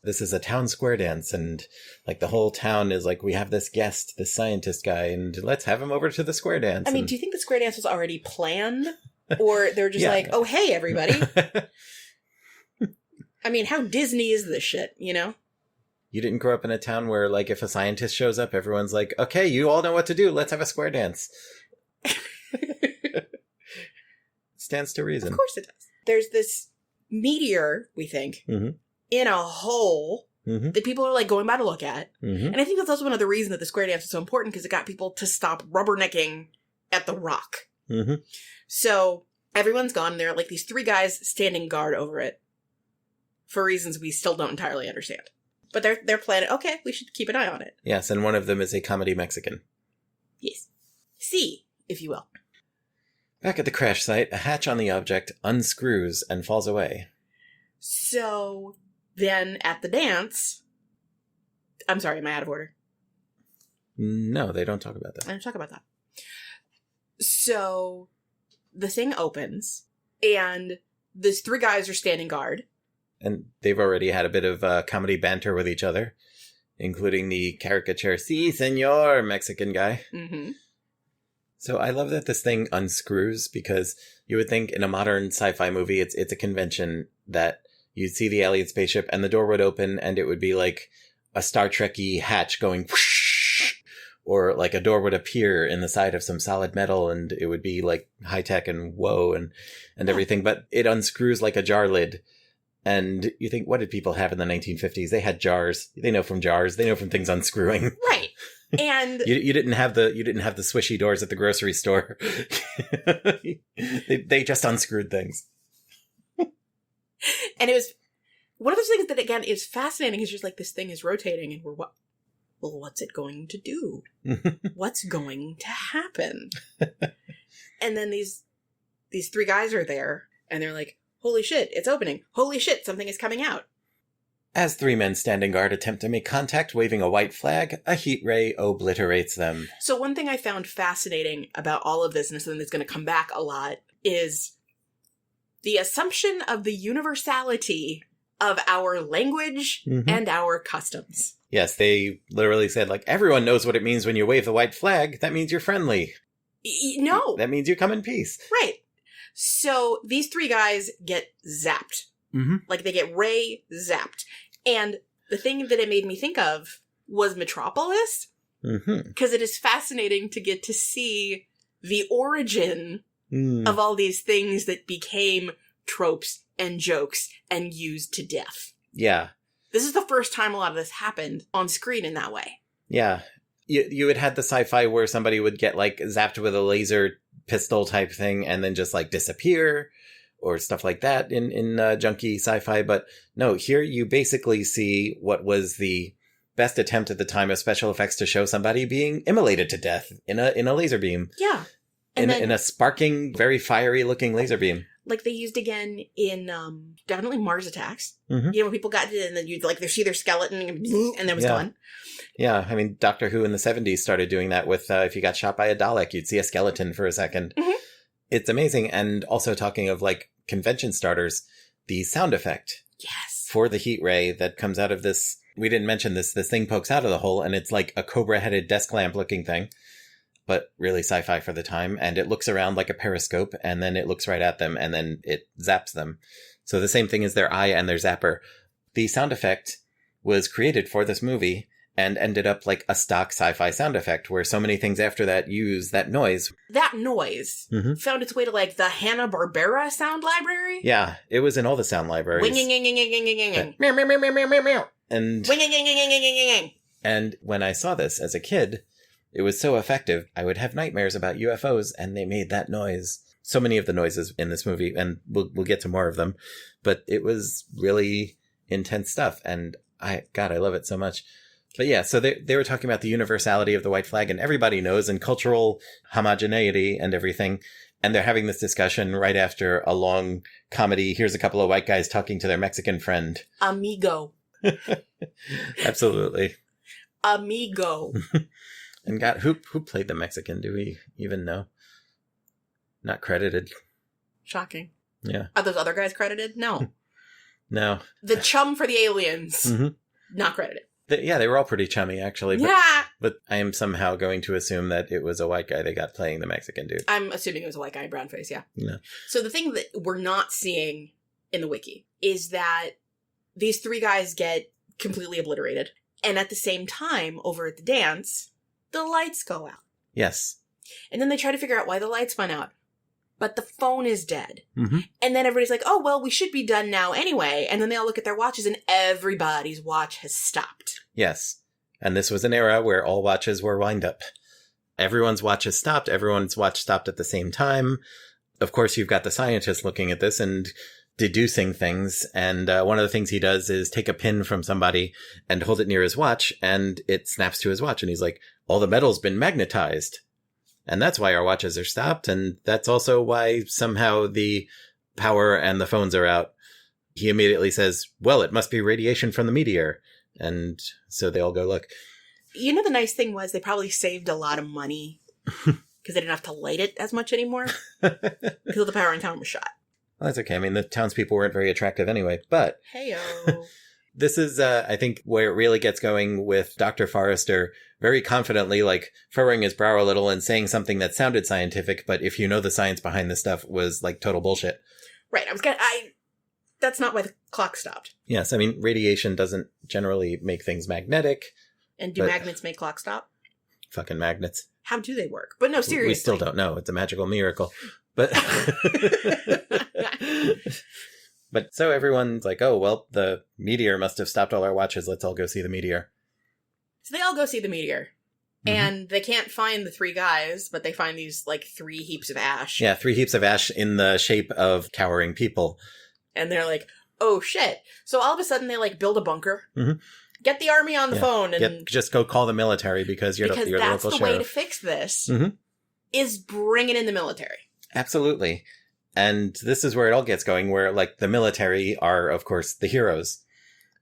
S2: This is a town square dance, and like the whole town is like, we have this guest, this scientist guy, and let's have him over to the square dance.
S1: I mean, do you think the square dance was already planned? Or they're just like, oh, hey, everybody. I mean, how Disney is this shit, you know?
S2: You didn't grow up in a town where, like, if a scientist shows up, everyone's like, okay, you all know what to do. Let's have a square dance. Stands to reason.
S1: Of course it does. There's this meteor, we think, in a hole that people are, like, going by to look at. And I think that's also another reason that the square dance is so important, because it got people to stop rubbernecking at the rock. So everyone's gone. There are, like, these 3 guys standing guard over it for reasons we still don't entirely understand. But they're planning, okay, we should keep an eye on it.
S2: Yes, and one of them is a comedy Mexican.
S1: Yes. C, if you will.
S2: Back at the crash site, a hatch on the object unscrews and falls away.
S1: So then at the dance... I'm sorry, am I out of order?
S2: No, they don't talk about that.
S1: I don't talk about that. So the thing opens, and these 3 guys are standing guard.
S2: And they've already had a bit of comedy banter with each other, including the caricature, "Sí, señor," Mexican guy. So I love that this thing unscrews, because you would think in a modern sci-fi movie, it's a convention that you'd see the alien spaceship and the door would open and it would be like a Star Trek-y hatch going whoosh, or like a door would appear in the side of some solid metal and it would be like high-tech and whoa and everything, but it unscrews like a jar lid. And you think, what did people have in the 1950s? They had jars. They know from jars. They know from things unscrewing.
S1: Right. And
S2: you didn't have the swishy doors at the grocery store. they just unscrewed things.
S1: And it was one of those things that, again, is fascinating. Is just like, this thing is rotating and what's it going to do? What's going to happen? And then these 3 guys are there and they're like, Holy shit, it's opening. Holy shit, something is coming out.
S2: As 3 men standing guard attempt to make contact waving a white flag, a heat ray obliterates them.
S1: So one thing I found fascinating about all of this, and something that's going to come back a lot, is the assumption of the universality of our language and our customs.
S2: Yes, they literally said, like, everyone knows what it means when you wave the white flag. That means you're friendly.
S1: No.
S2: That means you come in peace.
S1: Right. So these 3 guys get zapped. Like, they get ray zapped. And the thing that it made me think of was Metropolis. Because it is fascinating to get to see the origin of all these things that became tropes and jokes and used to death.
S2: Yeah.
S1: This is the first time a lot of this happened on screen in that way.
S2: Yeah. You had the sci-fi where somebody would get, like, zapped with a laser pistol type thing and then just, like, disappear or stuff like that in junky sci-fi. But no, here you basically see what was the best attempt at the time of special effects to show somebody being immolated to death in a laser beam.
S1: Yeah.
S2: In a sparking, very fiery looking laser beam.
S1: Like they used again in definitely Mars Attacks. You know, when people got it and then you'd like see their skeleton and then it was gone.
S2: Yeah, I mean, Doctor Who in the 70s started doing that with if you got shot by a Dalek, you'd see a skeleton for a second. It's amazing. And also talking of like convention starters, the sound effect.
S1: Yes.
S2: For the heat ray that comes out of this. We didn't mention this. This thing pokes out of the hole and it's like a cobra-headed desk lamp looking thing. But really sci-fi for the time. And it looks around like a periscope and then it looks right at them and then it zaps them. So the same thing as their eye and their zapper. The sound effect was created for this movie and ended up like a stock sci-fi sound effect where so many things after that use that noise.
S1: That noise found its way to like the Hanna-Barbera sound library.
S2: Yeah, it was in all the sound libraries.
S1: Wing-ing-ing-ing-ing-ing-ing-ing.
S2: And
S1: Wing-ing-ing-ing-ing-ing-ing-ing.
S2: And when I saw this as a kid, it was so effective. I would have nightmares about UFOs and they made that noise. So many of the noises in this movie, and we'll get to more of them, but it was really intense stuff. And I love it so much. But yeah, so they were talking about the universality of the white flag and everybody knows and cultural homogeneity and everything. And they're having this discussion right after a long comedy. Here's a couple of white guys talking to their Mexican friend.
S1: Amigo.
S2: Absolutely.
S1: Amigo.
S2: And God, who played the Mexican? Do we even know? Not credited.
S1: Shocking.
S2: Yeah.
S1: Are those other guys credited? No.
S2: No.
S1: The chum for the aliens. Not credited.
S2: They were all pretty chummy, actually. But,
S1: yeah.
S2: But I am somehow going to assume that it was a white guy they got playing the Mexican dude.
S1: I'm assuming it was a white guy, brown face, yeah.
S2: Yeah.
S1: So the thing that we're not seeing in the wiki is that these 3 guys get completely obliterated. And at the same time, over at the dance, the lights go out.
S2: Yes.
S1: And then they try to figure out why the lights went out. But the phone is dead. And then everybody's like, oh, well, we should be done now anyway. And then they all look at their watches and everybody's watch has stopped.
S2: Yes. And this was an era where all watches were wind up. Everyone's watches stopped. Everyone's watch stopped at the same time. Of course, you've got the scientist looking at this and deducing things. And one of the things he does is take a pin from somebody and hold it near his watch. And it snaps to his watch. And he's like, all the metal's been magnetized. And that's why our watches are stopped. And that's also why somehow the power and the phones are out. He immediately says, well, it must be radiation from the meteor. And so they all go look.
S1: You know, the nice thing was they probably saved a lot of money because they didn't have to light it as much anymore because the power in town was shot.
S2: Well, that's okay. I mean, the townspeople weren't very attractive anyway. But
S1: Heyo.
S2: This is, I think, where it really gets going with Dr. Forrester very confidently, like, furrowing his brow a little and saying something that sounded scientific, but if you know the science behind this stuff was, like, total bullshit.
S1: Right. That's not why the clock stopped.
S2: Yes, I mean, radiation doesn't generally make things magnetic.
S1: And do magnets make clocks stop?
S2: Fucking magnets.
S1: How do they work? But no, seriously.
S2: We still don't know. It's a magical miracle. But... But so everyone's like, oh, well, the meteor must have stopped all our watches. Let's all go see the meteor.
S1: So they all go see the meteor. And they can't find the 3 guys, but they find these, like, 3 heaps of ash.
S2: Yeah, 3 heaps of ash in the shape of cowering people.
S1: And they're like, oh, shit. So all of a sudden they, like, build a bunker. Get the army on the phone. And
S2: just go call the military because you're the local sheriff.
S1: Because that's the way to fix this, is bringing in the military.
S2: Absolutely. And this is where it all gets going, where, like, the military are, of course, the heroes.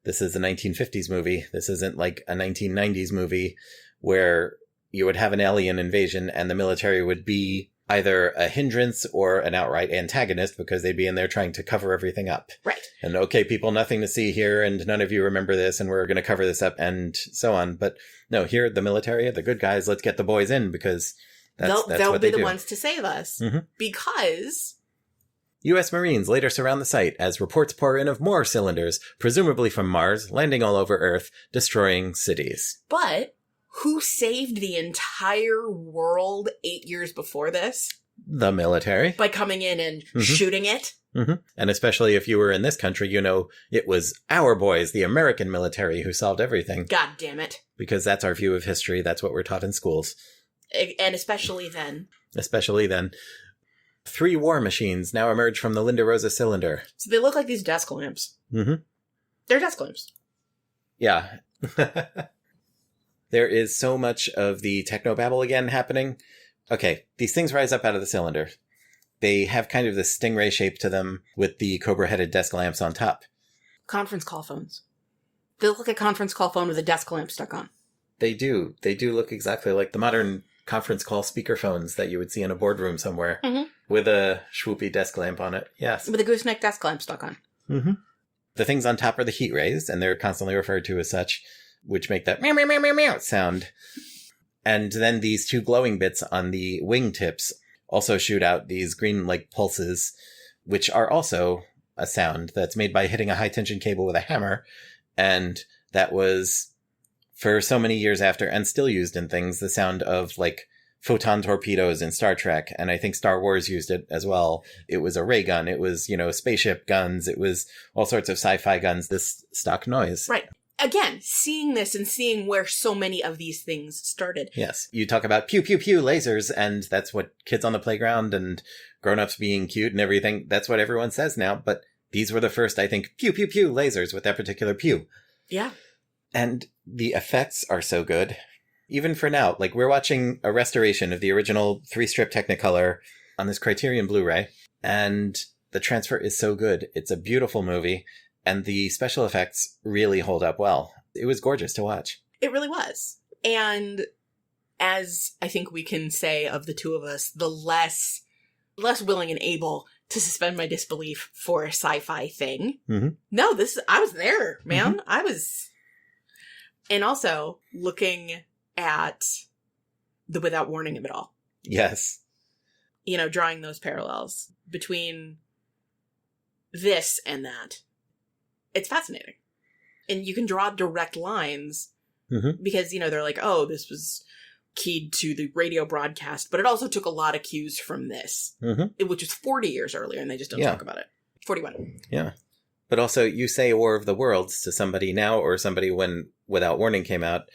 S2: This is a 1950s movie. This isn't like a 1990s movie where you would have an alien invasion and the military would be either a hindrance or an outright antagonist because they'd be in there trying to cover everything up.
S1: Right.
S2: And, okay, people, nothing to see here, and none of you remember this, and we're going to cover this up, and so on. But no, here, the military are the good guys. Let's get the boys in because that's
S1: they'll
S2: what
S1: be
S2: they
S1: the
S2: do.
S1: ones to save us.
S2: Mhm.
S1: Because
S2: U.S. Marines later surround the site as reports pour in of more cylinders, presumably from Mars, landing all over Earth, destroying cities.
S1: But who saved the entire world 8 years before this?
S2: The military.
S1: By coming in and
S2: Mhm.
S1: shooting it?
S2: Mm-hmm. And especially if you were in this country, you know, it was our boys, the American military, who solved everything.
S1: God damn it.
S2: Because that's our view of history. That's what we're taught in schools.
S1: And especially then.
S2: Especially then. 3 war machines now emerge from the Linda Rosa cylinder.
S1: So they look like these desk lamps.
S2: Mm-hmm.
S1: They're desk lamps.
S2: Yeah. There is so much of the technobabble again happening. Okay, these things rise up out of the cylinder. They have kind of this stingray shape to them with the cobra-headed desk lamps on top.
S1: Conference call phones. They look like a conference call phone with a desk lamp stuck on.
S2: They do. They do look exactly like the modern conference call speakerphones that you would see in a boardroom somewhere.
S1: Mm-hmm.
S2: With a swoopy desk lamp on it. Yes.
S1: With a gooseneck desk lamp stuck on.
S2: Mm-hmm. The things on top are the heat rays, and they're constantly referred to as such, which make that meow, meow, meow, meow, meow sound. And then these 2 glowing bits on the wing tips also shoot out these green, like, pulses, which are also a sound that's made by hitting a high-tension cable with a hammer. And that was, for so many years after, and still used in things, the sound of, like, photon torpedoes in Star Trek, and I think Star Wars used it as well. It was a ray gun. It was, spaceship guns. It was all sorts of sci-fi guns, this stock noise.
S1: Right. Again, seeing this and seeing where so many of these things started.
S2: Yes. You talk about pew, pew, pew lasers, and that's what kids on the playground and grown-ups being cute and everything, that's what everyone says now, but these were the first, I think, pew, pew, pew lasers with that particular pew.
S1: Yeah.
S2: And the effects are so good. Even for now, like, we're watching a restoration of the original 3-strip Technicolor on this Criterion Blu-ray, and the transfer is so good. It's a beautiful movie, and the special effects really hold up well. It was gorgeous to watch.
S1: It really was. And as I think we can say of the two of us, the less willing and able to suspend my disbelief for a sci-fi thing.
S2: Mm-hmm.
S1: No, I was there, man.
S2: Mm-hmm.
S1: I was. And also looking at the without warning of it all.
S2: Yes.
S1: Drawing those parallels between this and that. It's fascinating. And you can draw direct lines because, they're like, oh, this was keyed to the radio broadcast, but it also took a lot of cues from this, which was 40 years earlier, and they just don't talk about it. 41.
S2: Yeah. But also, you say War of the Worlds to somebody now or somebody when Without Warning came out,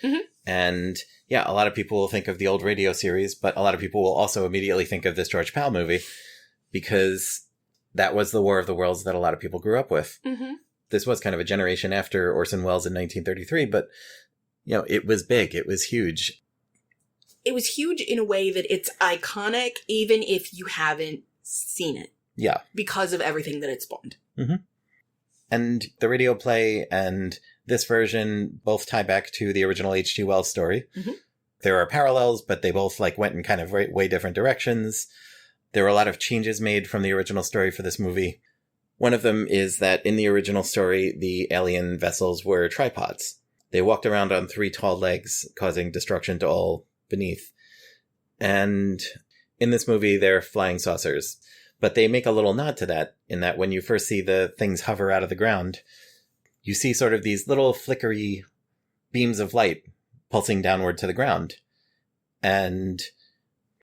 S2: and yeah, a lot of people will think of the old radio series, but a lot of people will also immediately think of this George Pal movie, because that was the War of the Worlds that a lot of people grew up with.
S1: Mm-hmm.
S2: This was kind of a generation after Orson Welles in 1933, but, it was big. It was huge.
S1: It was huge in a way that it's iconic, even if you haven't seen it.
S2: Yeah.
S1: Because of everything that it spawned.
S2: Mm-hmm. And the radio play and this version both tie back to the original H.G. Wells story. Mm-hmm. There are parallels, but they both went in kind of way different directions. There were a lot of changes made from the original story for this movie. One of them is that in the original story, the alien vessels were tripods. They walked around on 3 tall legs, causing destruction to all beneath. And in this movie, they're flying saucers. But they make a little nod to that, in that when you first see the things hover out of the ground, you see sort of these little flickery beams of light pulsing downward to the ground. And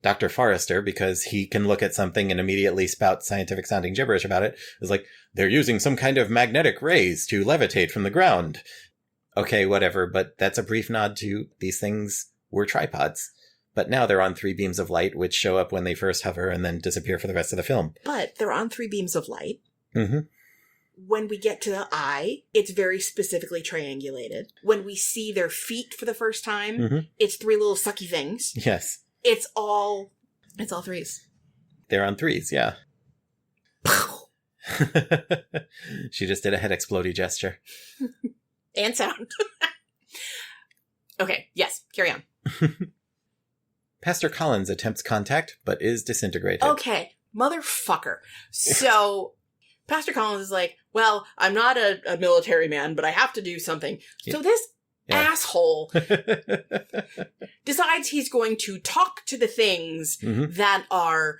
S2: Dr. Forrester, because he can look at something and immediately spout scientific-sounding gibberish about it, is like, they're using some kind of magnetic rays to levitate from the ground. Okay, whatever, but that's a brief nod to these things were tripods. But now they're on 3 beams of light, which show up when they first hover and then disappear for the rest of the film.
S1: But they're on 3 beams of light.
S2: Mm-hmm.
S1: When we get to the eye, it's very specifically triangulated. When we see their feet for the first time, it's 3 little sucky things.
S2: Yes.
S1: It's all 3s.
S2: They're on 3s, yeah. She just did a head explodey gesture.
S1: And sound. Okay, yes, carry on.
S2: Pastor Collins attempts contact, but is disintegrated.
S1: Okay, motherfucker. So, Pastor Collins is like, well, I'm not a military man, but I have to do something.
S2: Yeah.
S1: So this asshole decides he's going to talk to the things that are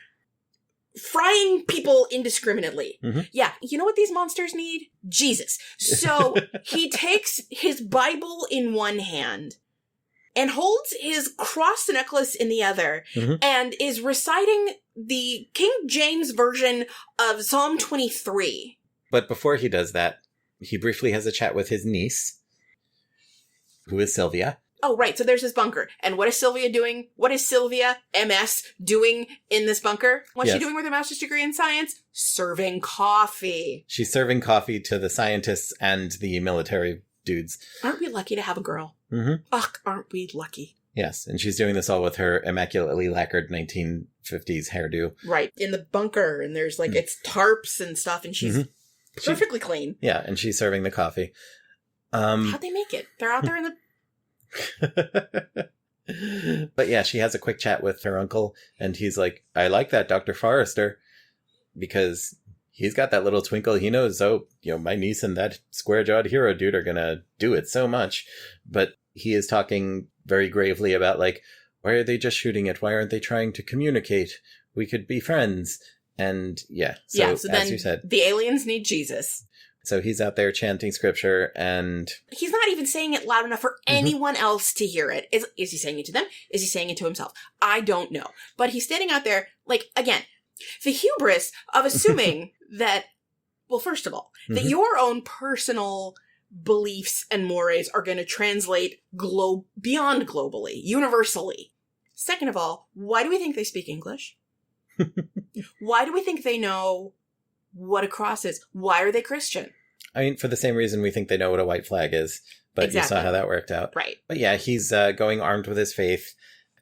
S1: frying people indiscriminately. Yeah, you know what these monsters need? Jesus. So he takes his Bible in one hand and holds his cross necklace in the other and is reciting the King James version of Psalm 23.
S2: But before he does that, he briefly has a chat with his niece, who is Sylvia.
S1: Oh, right. So there's this bunker. And what is Sylvia doing? What is Sylvia, MS, doing in this bunker? What's she doing with her master's degree in science? Serving coffee.
S2: She's serving coffee to the scientists and the military dudes.
S1: Aren't we lucky to have a girl? Ugh, aren't we lucky?
S2: Yes, and she's doing this all with her immaculately lacquered 1950s hairdo.
S1: Right, in the bunker, and there's like, it's tarps and stuff, and she's perfectly clean.
S2: Yeah, and she's serving the coffee.
S1: How'd they make it? They're out there in the...
S2: But yeah, she has a quick chat with her uncle, and he's like, I like that Dr. Forrester, because he's got that little twinkle. He knows, my niece and that square-jawed hero dude are gonna do it so much. But he is talking very gravely about, like, why are they just shooting it? Why aren't they trying to communicate? We could be friends. And so
S1: as
S2: then you said,
S1: the aliens need Jesus.
S2: So he's out there chanting scripture, and
S1: he's not even saying it loud enough for anyone else to hear it. Is he saying it to them? Is he saying it to himself? I don't know. But he's standing out there, like, again, the hubris of assuming that, well, first of all, that your own personal beliefs and mores are going to translate beyond globally, universally. Second of all, why do we think they speak English? Why do we think they know what a cross is? Why are they Christian?
S2: I mean, for the same reason we think they know what a white flag is, but you saw how that worked out.
S1: Right.
S2: But yeah, he's going armed with his faith.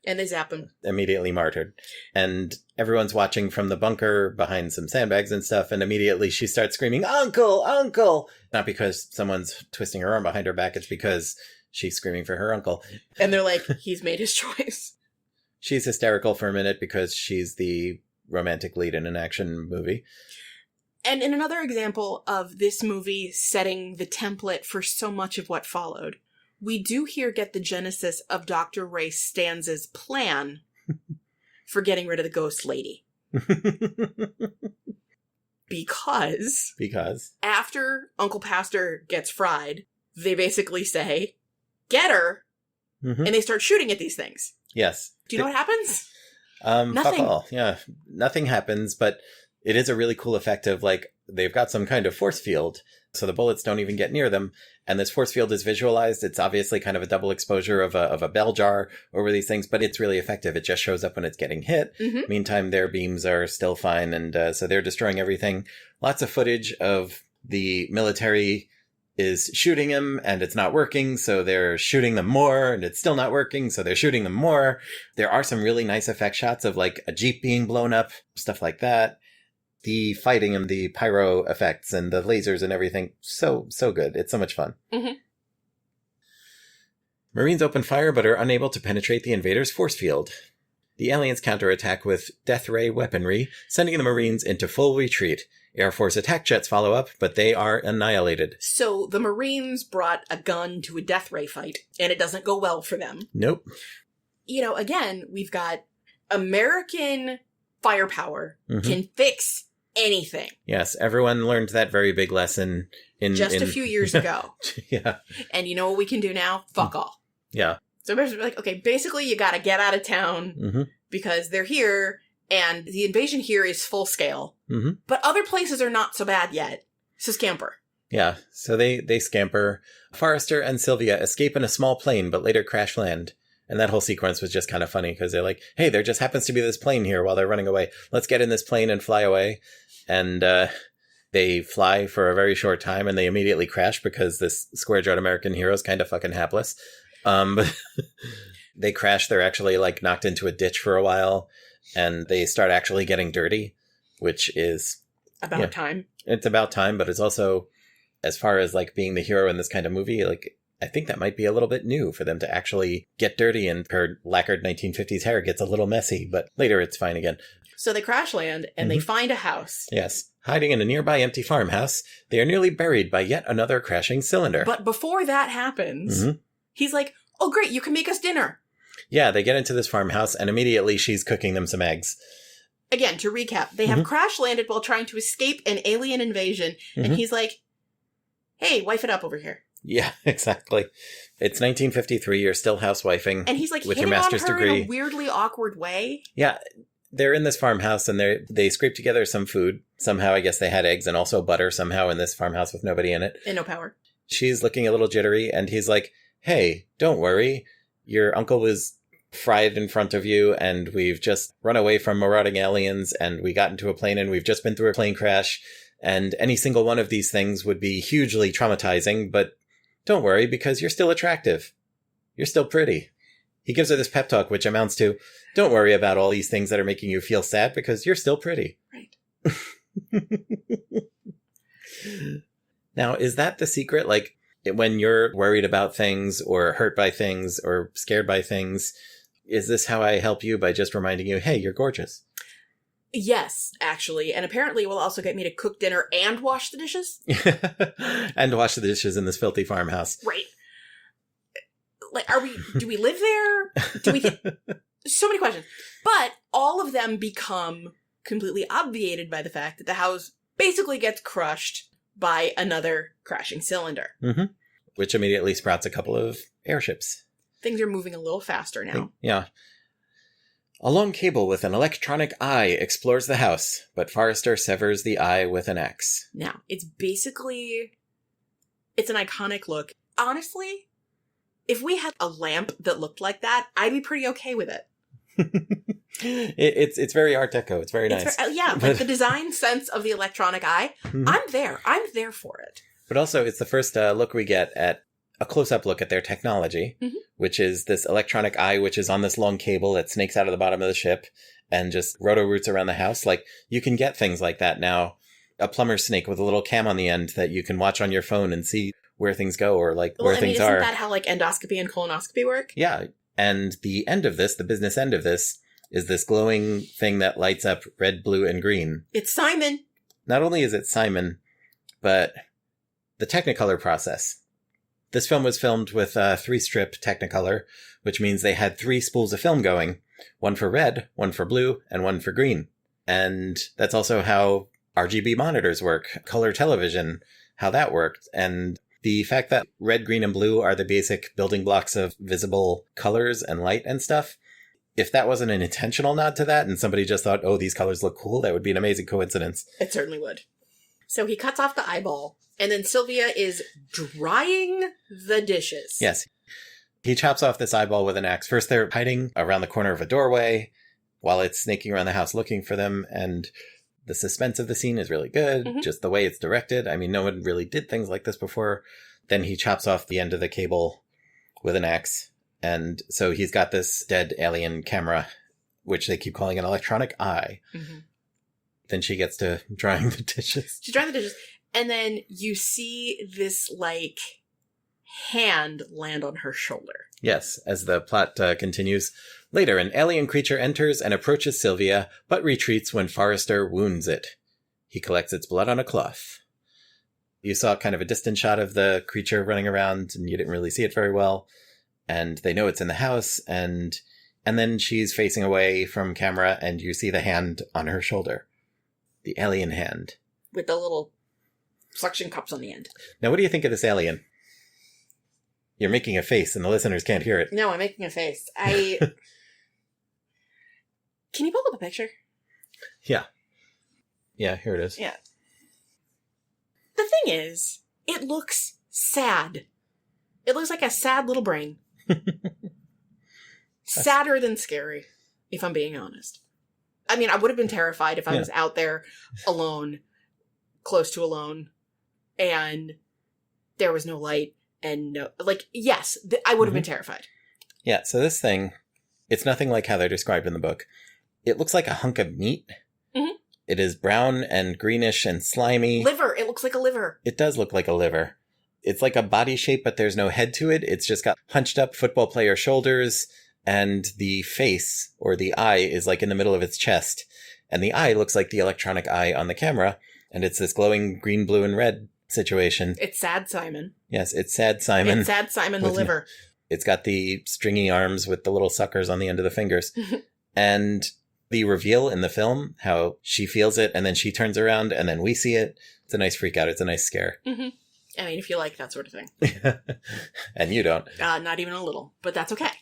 S1: And they zap him.
S2: Immediately martyred. And everyone's watching from the bunker behind some sandbags and stuff, and immediately she starts screaming, "Uncle! Uncle!" Not because someone's twisting her arm behind her back, it's because she's screaming for her uncle.
S1: And they're like, he's made his choice.
S2: She's hysterical for a minute because she's the romantic lead in an action movie.
S1: And in another example of this movie setting the template for so much of what followed, we do here get the genesis of Dr. Ray Stanz's plan for getting rid of the ghost lady. Because after Uncle Pastor gets fried, they basically say, get her, and they start shooting at these things.
S2: Yes.
S1: Do you know what happens?
S2: Nothing. Fuck all. Yeah. Nothing happens, but it is a really cool effect of, like, they've got some kind of force field, so the bullets don't even get near them. And this force field is visualized. It's obviously kind of a double exposure of a bell jar over these things, but it's really effective. It just shows up when it's getting hit. Meantime, their beams are still fine, and so they're destroying everything. Lots of footage of the military is shooting him, and it's not working, so they're shooting them more, and it's still not working, so they're shooting them more. There are some really nice effect shots of, like, a Jeep being blown up, stuff like that. The fighting and the pyro effects and the lasers and everything, so good. It's so much fun. Marines open fire but are unable to penetrate the invaders' force field. The aliens counterattack with death ray weaponry, sending the Marines into full retreat. Air Force attack jets follow up, but they are annihilated.
S1: So the Marines brought a gun to a death ray fight, and it doesn't go well for them.
S2: Nope.
S1: You know, again, we've got American firepower can fix anything.
S2: Yes, everyone learned that very big lesson in
S1: a few years ago.
S2: Yeah.
S1: And you know what we can do now? Fuck all.
S2: Yeah.
S1: So basically, like, okay, basically you gotta get out of town because they're here, and the invasion here is full scale. But other places are not so bad yet. So scamper.
S2: Yeah, so they scamper. Forrester and Sylvia escape in a small plane, but later crash land. And that whole sequence was just kind of funny because they're like, hey, there just happens to be this plane here while they're running away. Let's get in this plane and fly away. And they fly for a very short time and they immediately crash because this square-jawed American hero is kind of fucking hapless. But they crash. They're actually, like, knocked into a ditch for a while. And they start actually getting dirty, which is
S1: About time.
S2: It's about time, but it's also, as far as like being the hero in this kind of movie, like I think that might be a little bit new for them to actually get dirty, and her lacquered 1950s hair gets a little messy, but later it's fine again.
S1: So they crash land and they find a house.
S2: Yes. Hiding in a nearby empty farmhouse, they are nearly buried by yet another crashing cylinder.
S1: But before that happens, he's like, oh great, you can make us dinner.
S2: Yeah, they get into this farmhouse and immediately she's cooking them some eggs.
S1: Again, to recap, they have crash landed while trying to escape an alien invasion, and he's like, hey, wife it up over here.
S2: Yeah, exactly. It's 1953, you're still housewifing.
S1: And he's like
S2: with
S1: hitting
S2: your master's
S1: on her
S2: degree.
S1: in a weirdly awkward way.
S2: Yeah, they're in this farmhouse and they scrape together some food. Somehow, I guess they had eggs and also butter somehow in this farmhouse with nobody in it.
S1: And no power.
S2: She's looking a little jittery, and he's like, hey, don't worry. Your uncle was fried in front of you, and we've just run away from marauding aliens, and we got into a plane, and we've just been through a plane crash, and any single one of these things would be hugely traumatizing, but don't worry, because you're still attractive. You're still pretty. He gives her this pep talk, which amounts to, don't worry about all these things that are making you feel sad, because you're still pretty.
S1: Right.
S2: Now, is that the secret? Like, when you're worried about things, or hurt by things, or scared by things, is this how I help you, by just reminding you, hey, you're gorgeous?
S1: Yes, actually. And apparently it will also get me to cook dinner and wash the dishes.
S2: And wash the dishes in this filthy farmhouse.
S1: Right. Like, do we live there? So many questions. But all of them become completely obviated by the fact that the house basically gets crushed by another crashing cylinder.
S2: Which immediately sprouts a couple of airships.
S1: Things are moving a little faster now.
S2: Yeah. A long cable with an electronic eye explores the house, but Forrester severs the eye with an axe.
S1: Now, it's an iconic look. Honestly, if we had a lamp that looked like that, I'd be pretty okay with it.
S2: It's very Art Deco. It's very nice.
S1: Like the design sense of the electronic eye. I'm there. I'm there for it.
S2: But also, it's the first look we get at a close-up look at their technology, which is this electronic eye, which is on this long cable that snakes out of the bottom of the ship and just roto-roots around the house. Like, you can get things like that now. A plumber's snake with a little cam on the end that you can watch on your phone and see where things go, or like where things are.
S1: Isn't that how like endoscopy and colonoscopy work?
S2: Yeah. And the end of this, the business end of this, is this glowing thing that lights up red, blue, and green.
S1: It's Simon.
S2: Not only is it Simon, but the Technicolor process. This film was filmed with 3-strip Technicolor, which means they had 3 spools of film going. One for red, one for blue, and one for green. And that's also how RGB monitors work, color television, how that worked. And the fact that red, green, and blue are the basic building blocks of visible colors and light and stuff, if that wasn't an intentional nod to that and somebody just thought, oh, these colors look cool, that would be an amazing coincidence.
S1: It certainly would. So he cuts off the eyeball, and then Sylvia is drying the dishes.
S2: Yes. He chops off this eyeball with an axe. First, they're hiding around the corner of a doorway while it's snaking around the house looking for them, and the suspense of the scene is really good, just the way it's directed. I mean, no one really did things like this before. Then he chops off the end of the cable with an axe, and so he's got this dead alien camera, which they keep calling an electronic eye. Then she gets to drying the dishes.
S1: She's drying the dishes, and then you see this, like, hand land on her shoulder.
S2: Yes, as the plot continues. Later, an alien creature enters and approaches Sylvia, but retreats when Forrester wounds it. He collects its blood on a cloth. You saw kind of a distant shot of the creature running around, and you didn't really see it very well. And they know it's in the house, and then she's facing away from camera, and you see the hand on her shoulder. The alien hand.
S1: With the little suction cups on the end.
S2: Now, what do you think of this alien? You're making a face, and the listeners can't hear it.
S1: No, I'm making a face. Can you pull up a picture?
S2: Yeah. Yeah, here it is.
S1: Yeah. The thing is, it looks sad. It looks like a sad little brain. Sadder than scary, if I'm being honest. I mean, I would have been terrified if I was out there alone, close to alone, and there was no light, and no, like, yes, I would have been terrified.
S2: Yeah, so this thing, it's nothing like how they're described in the book. It looks like a hunk of meat, It is brown and greenish and slimy.
S1: Liver. It looks like a liver.
S2: It does look like a liver. It's like a body shape, but there's no head to it. It's just got hunched up football player shoulders, and the face, or the eye, is like in the middle of its chest. And the eye looks like the electronic eye on the camera, and it's this glowing green, blue, and red situation.
S1: It's Sad Simon.
S2: Yes, it's Sad Simon.
S1: It's Sad Simon the liver.
S2: It's got the stringy arms with the little suckers on the end of the fingers. And the reveal in the film, how she feels it, and then she turns around, and then we see it. It's a nice freak out. It's a nice scare.
S1: Mm-hmm. I mean, if you like that sort of thing.
S2: And you don't.
S1: Not even a little, but that's okay.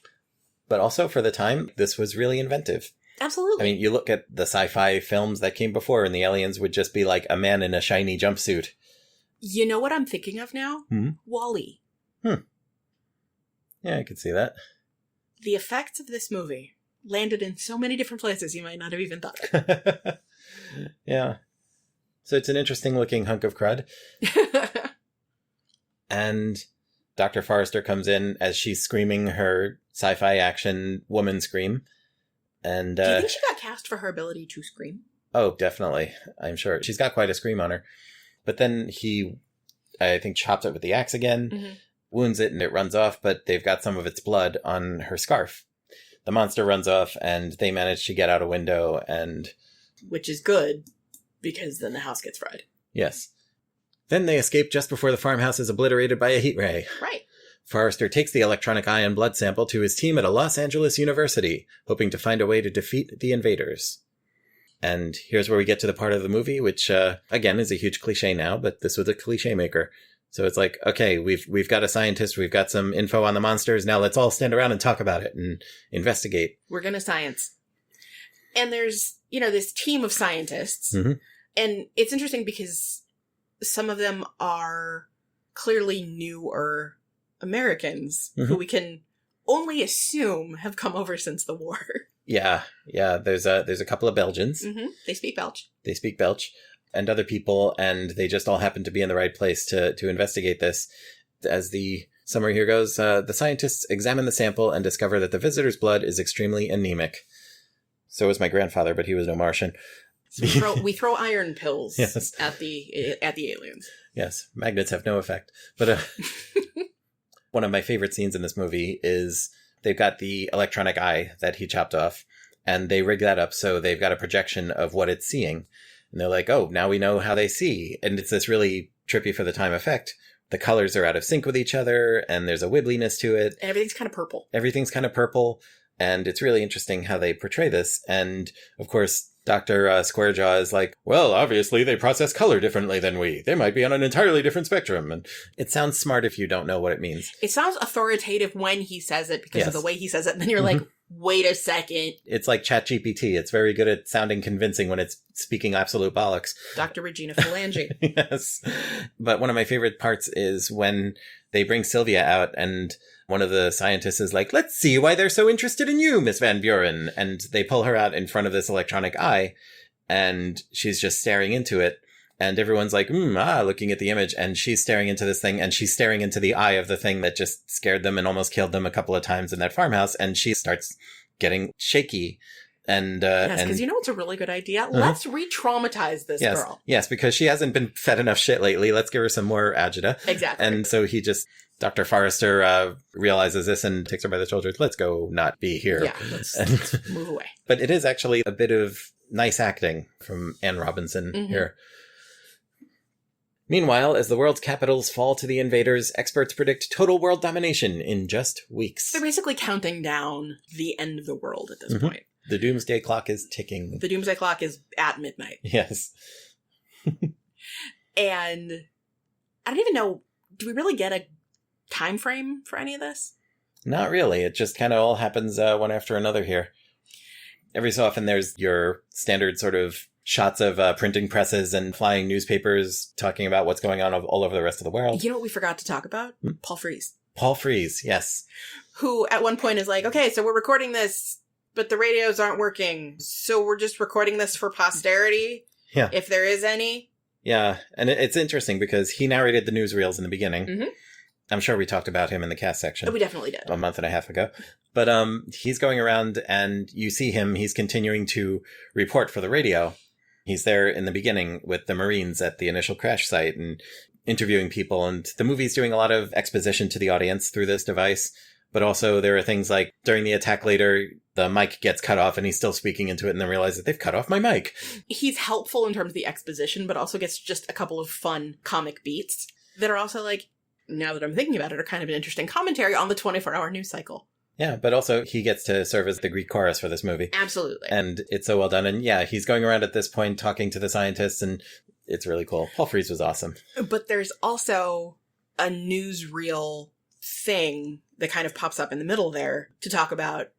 S2: But also, for the time, this was really inventive.
S1: Absolutely.
S2: I mean, you look at the sci-fi films that came before, and the aliens would just be like a man in a shiny jumpsuit.
S1: You know what I'm thinking of now? WALL-E.
S2: Yeah, I could see that.
S1: The effects of this movie landed in so many different places you might not have even thought of.
S2: Yeah. So it's an interesting looking hunk of crud. And Dr. Forrester comes in as she's screaming her sci-fi action woman scream. And
S1: do you think she got cast for her ability to scream?
S2: Oh, definitely. I'm sure. She's got quite a scream on her. But then he, I think, chops it with the axe again, wounds it, and it runs off, but they've got some of its blood on her scarf. The monster runs off, and they manage to get out a window, and...
S1: Which is good, because then the house gets fried.
S2: Yes. Then they escape just before the farmhouse is obliterated by a heat ray.
S1: Right.
S2: Forrester takes the electronic eye and blood sample to his team at a Los Angeles university, hoping to find a way to defeat the invaders. And here's where we get to the part of the movie, which, again, is a huge cliche now, but this was a cliche maker. So it's like, okay, we've got a scientist, we've got some info on the monsters, now let's all stand around and talk about it and investigate.
S1: We're gonna science. And there's, this team of scientists, and it's interesting because some of them are clearly newer Americans who we can only assume have come over since the war.
S2: Yeah. There's a couple of Belgians.
S1: They speak
S2: Belch. And other people, and they just all happen to be in the right place to investigate this. As the summary here goes, the scientists examine the sample and discover that the visitor's blood is extremely anemic. So was my grandfather, but he was no Martian.
S1: So we throw iron pills
S2: yes.
S1: at the aliens.
S2: Yes, magnets have no effect. But one of my favorite scenes in this movie is they've got the electronic eye that he chopped off, and they rig that up so they've got a projection of what it's seeing. And they're like, oh, now we know how they see. And it's this really trippy for the time effect. The colors are out of sync with each other, and there's a wibbliness to it.
S1: And everything's kind of purple.
S2: And it's really interesting how they portray this. And, of course, Dr. Squarejaw is like, well, obviously they process color differently than we. They might be on an entirely different spectrum. And it sounds smart if you don't know what it means.
S1: It sounds authoritative when he says it because of the way he says it. And then you're like, wait a second.
S2: It's like ChatGPT. It's very good at sounding convincing when it's speaking absolute bollocks.
S1: Dr. Regina Phalange.
S2: Yes. But one of my favorite parts is when they bring Sylvia out and one of the scientists is like, let's see why they're so interested in you, Miss Van Buren. And they pull her out in front of this electronic eye, and she's just staring into it. And everyone's like, looking at the image. And she's staring into this thing, and she's staring into the eye of the thing that just scared them and almost killed them a couple of times in that farmhouse. And she starts getting shaky. And
S1: yes, because it's a really good idea. Let's re-traumatize this girl.
S2: Yes, because she hasn't been fed enough shit lately. Let's give her some more agita.
S1: Exactly.
S2: And so Dr. Forrester realizes this and takes her by the shoulders. Let's go not be here.
S1: Yeah, let's move away.
S2: But it is actually a bit of nice acting from Anne Robinson here. Meanwhile, as the world's capitals fall to the invaders, experts predict total world domination in just weeks.
S1: They're basically counting down the end of the world at this point.
S2: The doomsday clock is ticking.
S1: The doomsday clock is at midnight.
S2: Yes.
S1: And I don't even know, do we really get a time frame for any of this?
S2: Not really. It just kind of all happens one after another here. Every so often there's your standard sort of shots of printing presses and flying newspapers talking about what's going on all over the rest of the world.
S1: You know what we forgot to talk about? Paul Frees.
S2: Paul Frees, yes.
S1: Who at one point is like, okay, so we're recording this, but the radios aren't working. So we're just recording this for posterity, if there is any. Yeah,
S2: and it's interesting because he narrated the newsreels in the beginning. I'm sure we talked about him in the cast section.
S1: We definitely did.
S2: A month and a half ago. But he's going around and you see him, he's continuing to report for the radio. He's there in the beginning with the Marines at the initial crash site and interviewing people. And the movie's doing a lot of exposition to the audience through this device. But also there are things like during the attack later, the mic gets cut off and he's still speaking into it and then realizes they've cut off my mic.
S1: He's helpful in terms of the exposition, but also gets just a couple of fun comic beats that are also like, now that I'm thinking about it, are kind of an interesting commentary on the 24-hour news cycle.
S2: Yeah, but also he gets to serve as the Greek chorus for this movie.
S1: Absolutely.
S2: And it's so well done. And yeah, he's going around at this point talking to the scientists and it's really cool. Paul Frees was awesome.
S1: But there's also a newsreel thing that kind of pops up in the middle there to talk about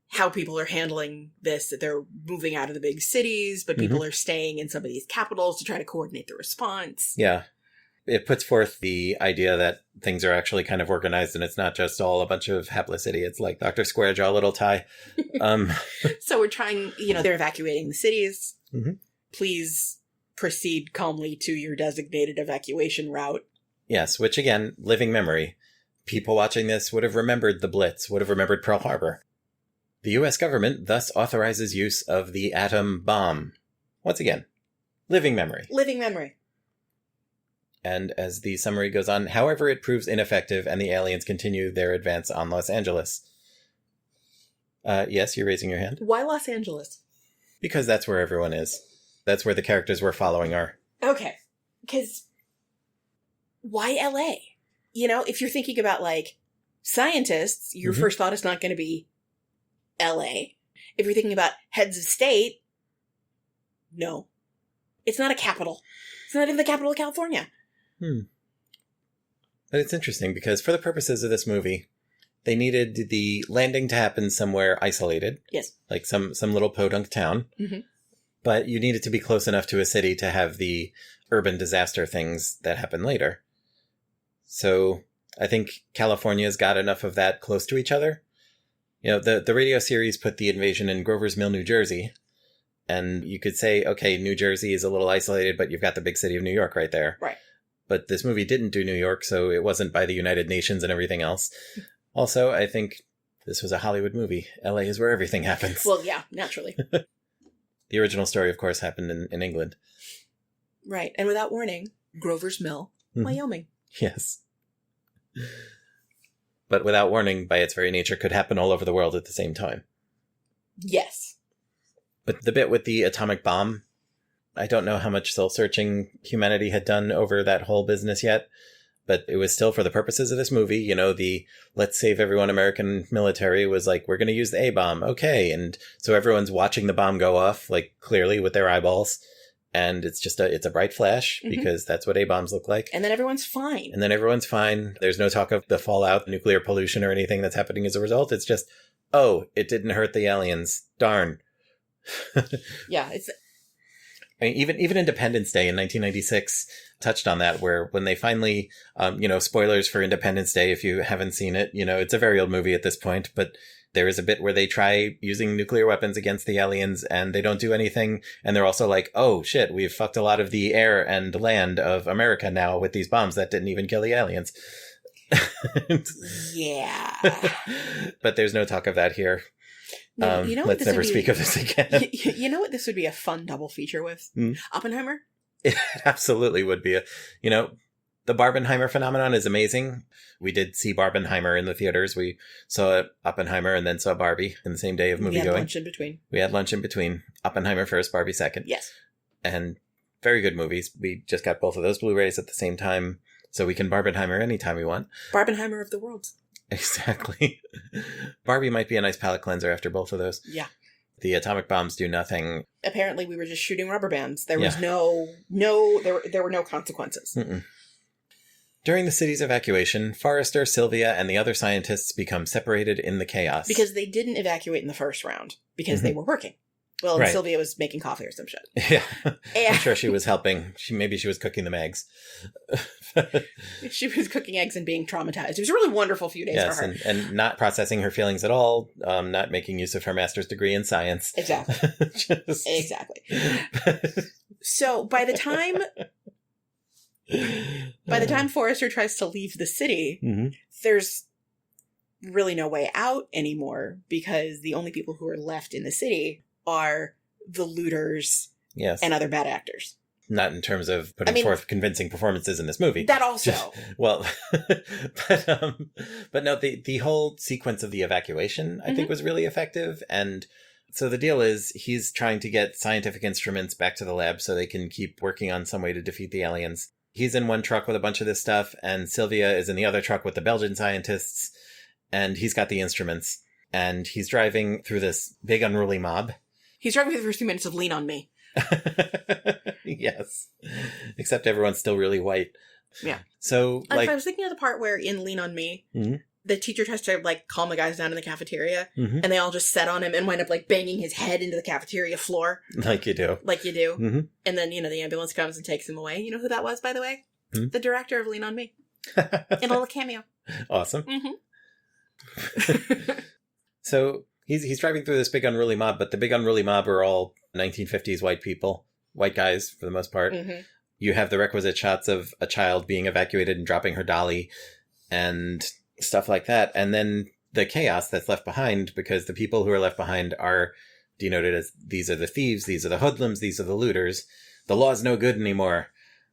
S1: how people are handling this, that they're moving out of the big cities, but people are staying in some of these capitals to try to coordinate the response.
S2: Yeah. It puts forth the idea that things are actually kind of organized and it's not just all a bunch of hapless idiots like Dr. Squarejaw Little Tie.
S1: So we're trying, they're evacuating the cities.
S2: Mm-hmm.
S1: Please proceed calmly to your designated evacuation route.
S2: Yes, which again, living memory. People watching this would have remembered the Blitz, would have remembered Pearl Harbor. The U.S. government thus authorizes use of the atom bomb. Once again, living memory.
S1: Living memory.
S2: And as the summary goes on, however, it proves ineffective and the aliens continue their advance on Los Angeles. Yes, you're raising your hand.
S1: Why Los Angeles?
S2: Because that's where everyone is. That's where the characters we're following are.
S1: Okay. Because why LA? If you're thinking about, like, scientists, your first thought is not going to be LA. If you're thinking about heads of state, no. It's not a capital. It's not even the capital of California.
S2: But it's interesting because for the purposes of this movie, they needed the landing to happen somewhere isolated.
S1: Yes.
S2: Like some little podunk town.
S1: Mm-hmm.
S2: But you need it to be close enough to a city to have the urban disaster things that happen later. So I think California's got enough of that close to each other. The radio series put the invasion in Grover's Mill, New Jersey. And you could say, okay, New Jersey is a little isolated, but you've got the big city of New York right there.
S1: Right.
S2: But this movie didn't do New York, so it wasn't by the United Nations and everything else. Also, I think this was a Hollywood movie. LA is where everything happens.
S1: Well, yeah, naturally.
S2: The original story, of course, happened in England.
S1: Right. And without warning, Grover's Mill, Wyoming.
S2: Yes. But without warning, by its very nature, could happen all over the world at the same time.
S1: Yes.
S2: But the bit with the atomic bomb, I don't know how much soul-searching humanity had done over that whole business yet, but it was still for the purposes of this movie. The let's save everyone American military was like, we're going to use the A-bomb. Okay. And so everyone's watching the bomb go off, like clearly with their eyeballs. And it's just it's a bright flash because that's what A-bombs look like.
S1: And then everyone's fine.
S2: There's no talk of the fallout, nuclear pollution or anything that's happening as a result. It's just, oh, it didn't hurt the aliens. Darn.
S1: Yeah,
S2: even Independence Day in 1996 touched on that, where when they finally, spoilers for Independence Day if you haven't seen it, it's a very old movie at this point, but there is a bit where they try using nuclear weapons against the aliens and they don't do anything. And they're also like, oh shit, we've fucked a lot of the air and land of America now with these bombs that didn't even kill the aliens.
S1: Yeah.
S2: But there's no talk of that here.
S1: No,
S2: let's never speak of this again.
S1: You know what this would be a fun double feature with? Oppenheimer?
S2: It absolutely would be. The Barbenheimer phenomenon is amazing. We did see Barbenheimer in the theaters. We saw Oppenheimer and then saw Barbie in the same day of movie going.
S1: We had lunch in between.
S2: We had lunch in between. Oppenheimer first, Barbie second.
S1: Yes.
S2: And very good movies. We just got both of those Blu-rays at the same time, so we can Barbenheimer anytime we want.
S1: Barbenheimer of the worlds.
S2: Exactly. Barbie might be a nice palate cleanser after both of those.
S1: Yeah.
S2: The atomic bombs do nothing.
S1: Apparently we were just shooting rubber bands. There was there were no consequences.
S2: Mm-mm. During the city's evacuation, Forrester, Sylvia, and the other scientists become separated in the chaos.
S1: Because they didn't evacuate in the first round. Because they were working. Well, and Sylvia was making coffee or some shit.
S2: Yeah. I'm sure she was helping. Maybe she was cooking them eggs.
S1: She was cooking eggs and being traumatized. It was a really wonderful few days for her.
S2: And not processing her feelings at all. Not making use of her master's degree in science.
S1: Exactly. Exactly. So by the time Forrester tries to leave the city, there's really no way out anymore because the only people who are left in the city are the looters
S2: Yes.
S1: and other bad actors.
S2: Not in terms of putting forth convincing performances in this movie.
S1: That also.
S2: Well, but no, the whole sequence of the evacuation, I think, was really effective. And so the deal is he's trying to get scientific instruments back to the lab so they can keep working on some way to defeat the aliens. He's in one truck with a bunch of this stuff, and Sylvia is in the other truck with the Belgian scientists, and he's got the instruments. And he's driving through this big unruly mob.
S1: He's driving through the first few minutes of Lean on Me.
S2: Yes. Except everyone's still really white.
S1: Yeah.
S2: So,
S1: I was thinking of the part where in Lean on Me, the teacher tries to, calm the guys down in the cafeteria, and they all just set on him and wind up, banging his head into the cafeteria floor.
S2: Like you do.
S1: Like you do. And then, the ambulance comes and takes him away. You know who that was, by the way? The director of Lean on Me. In a little cameo. Awesome.
S2: So, he's driving through this big unruly mob, but the big unruly mob are all 1950s white people. White guys, for the most part. You have the requisite shots of a child being evacuated and dropping her dolly and stuff like that. And then the chaos that's left behind, because the people who are left behind are denoted as, these are the thieves, these are the hoodlums, these are the looters. The law's no good anymore.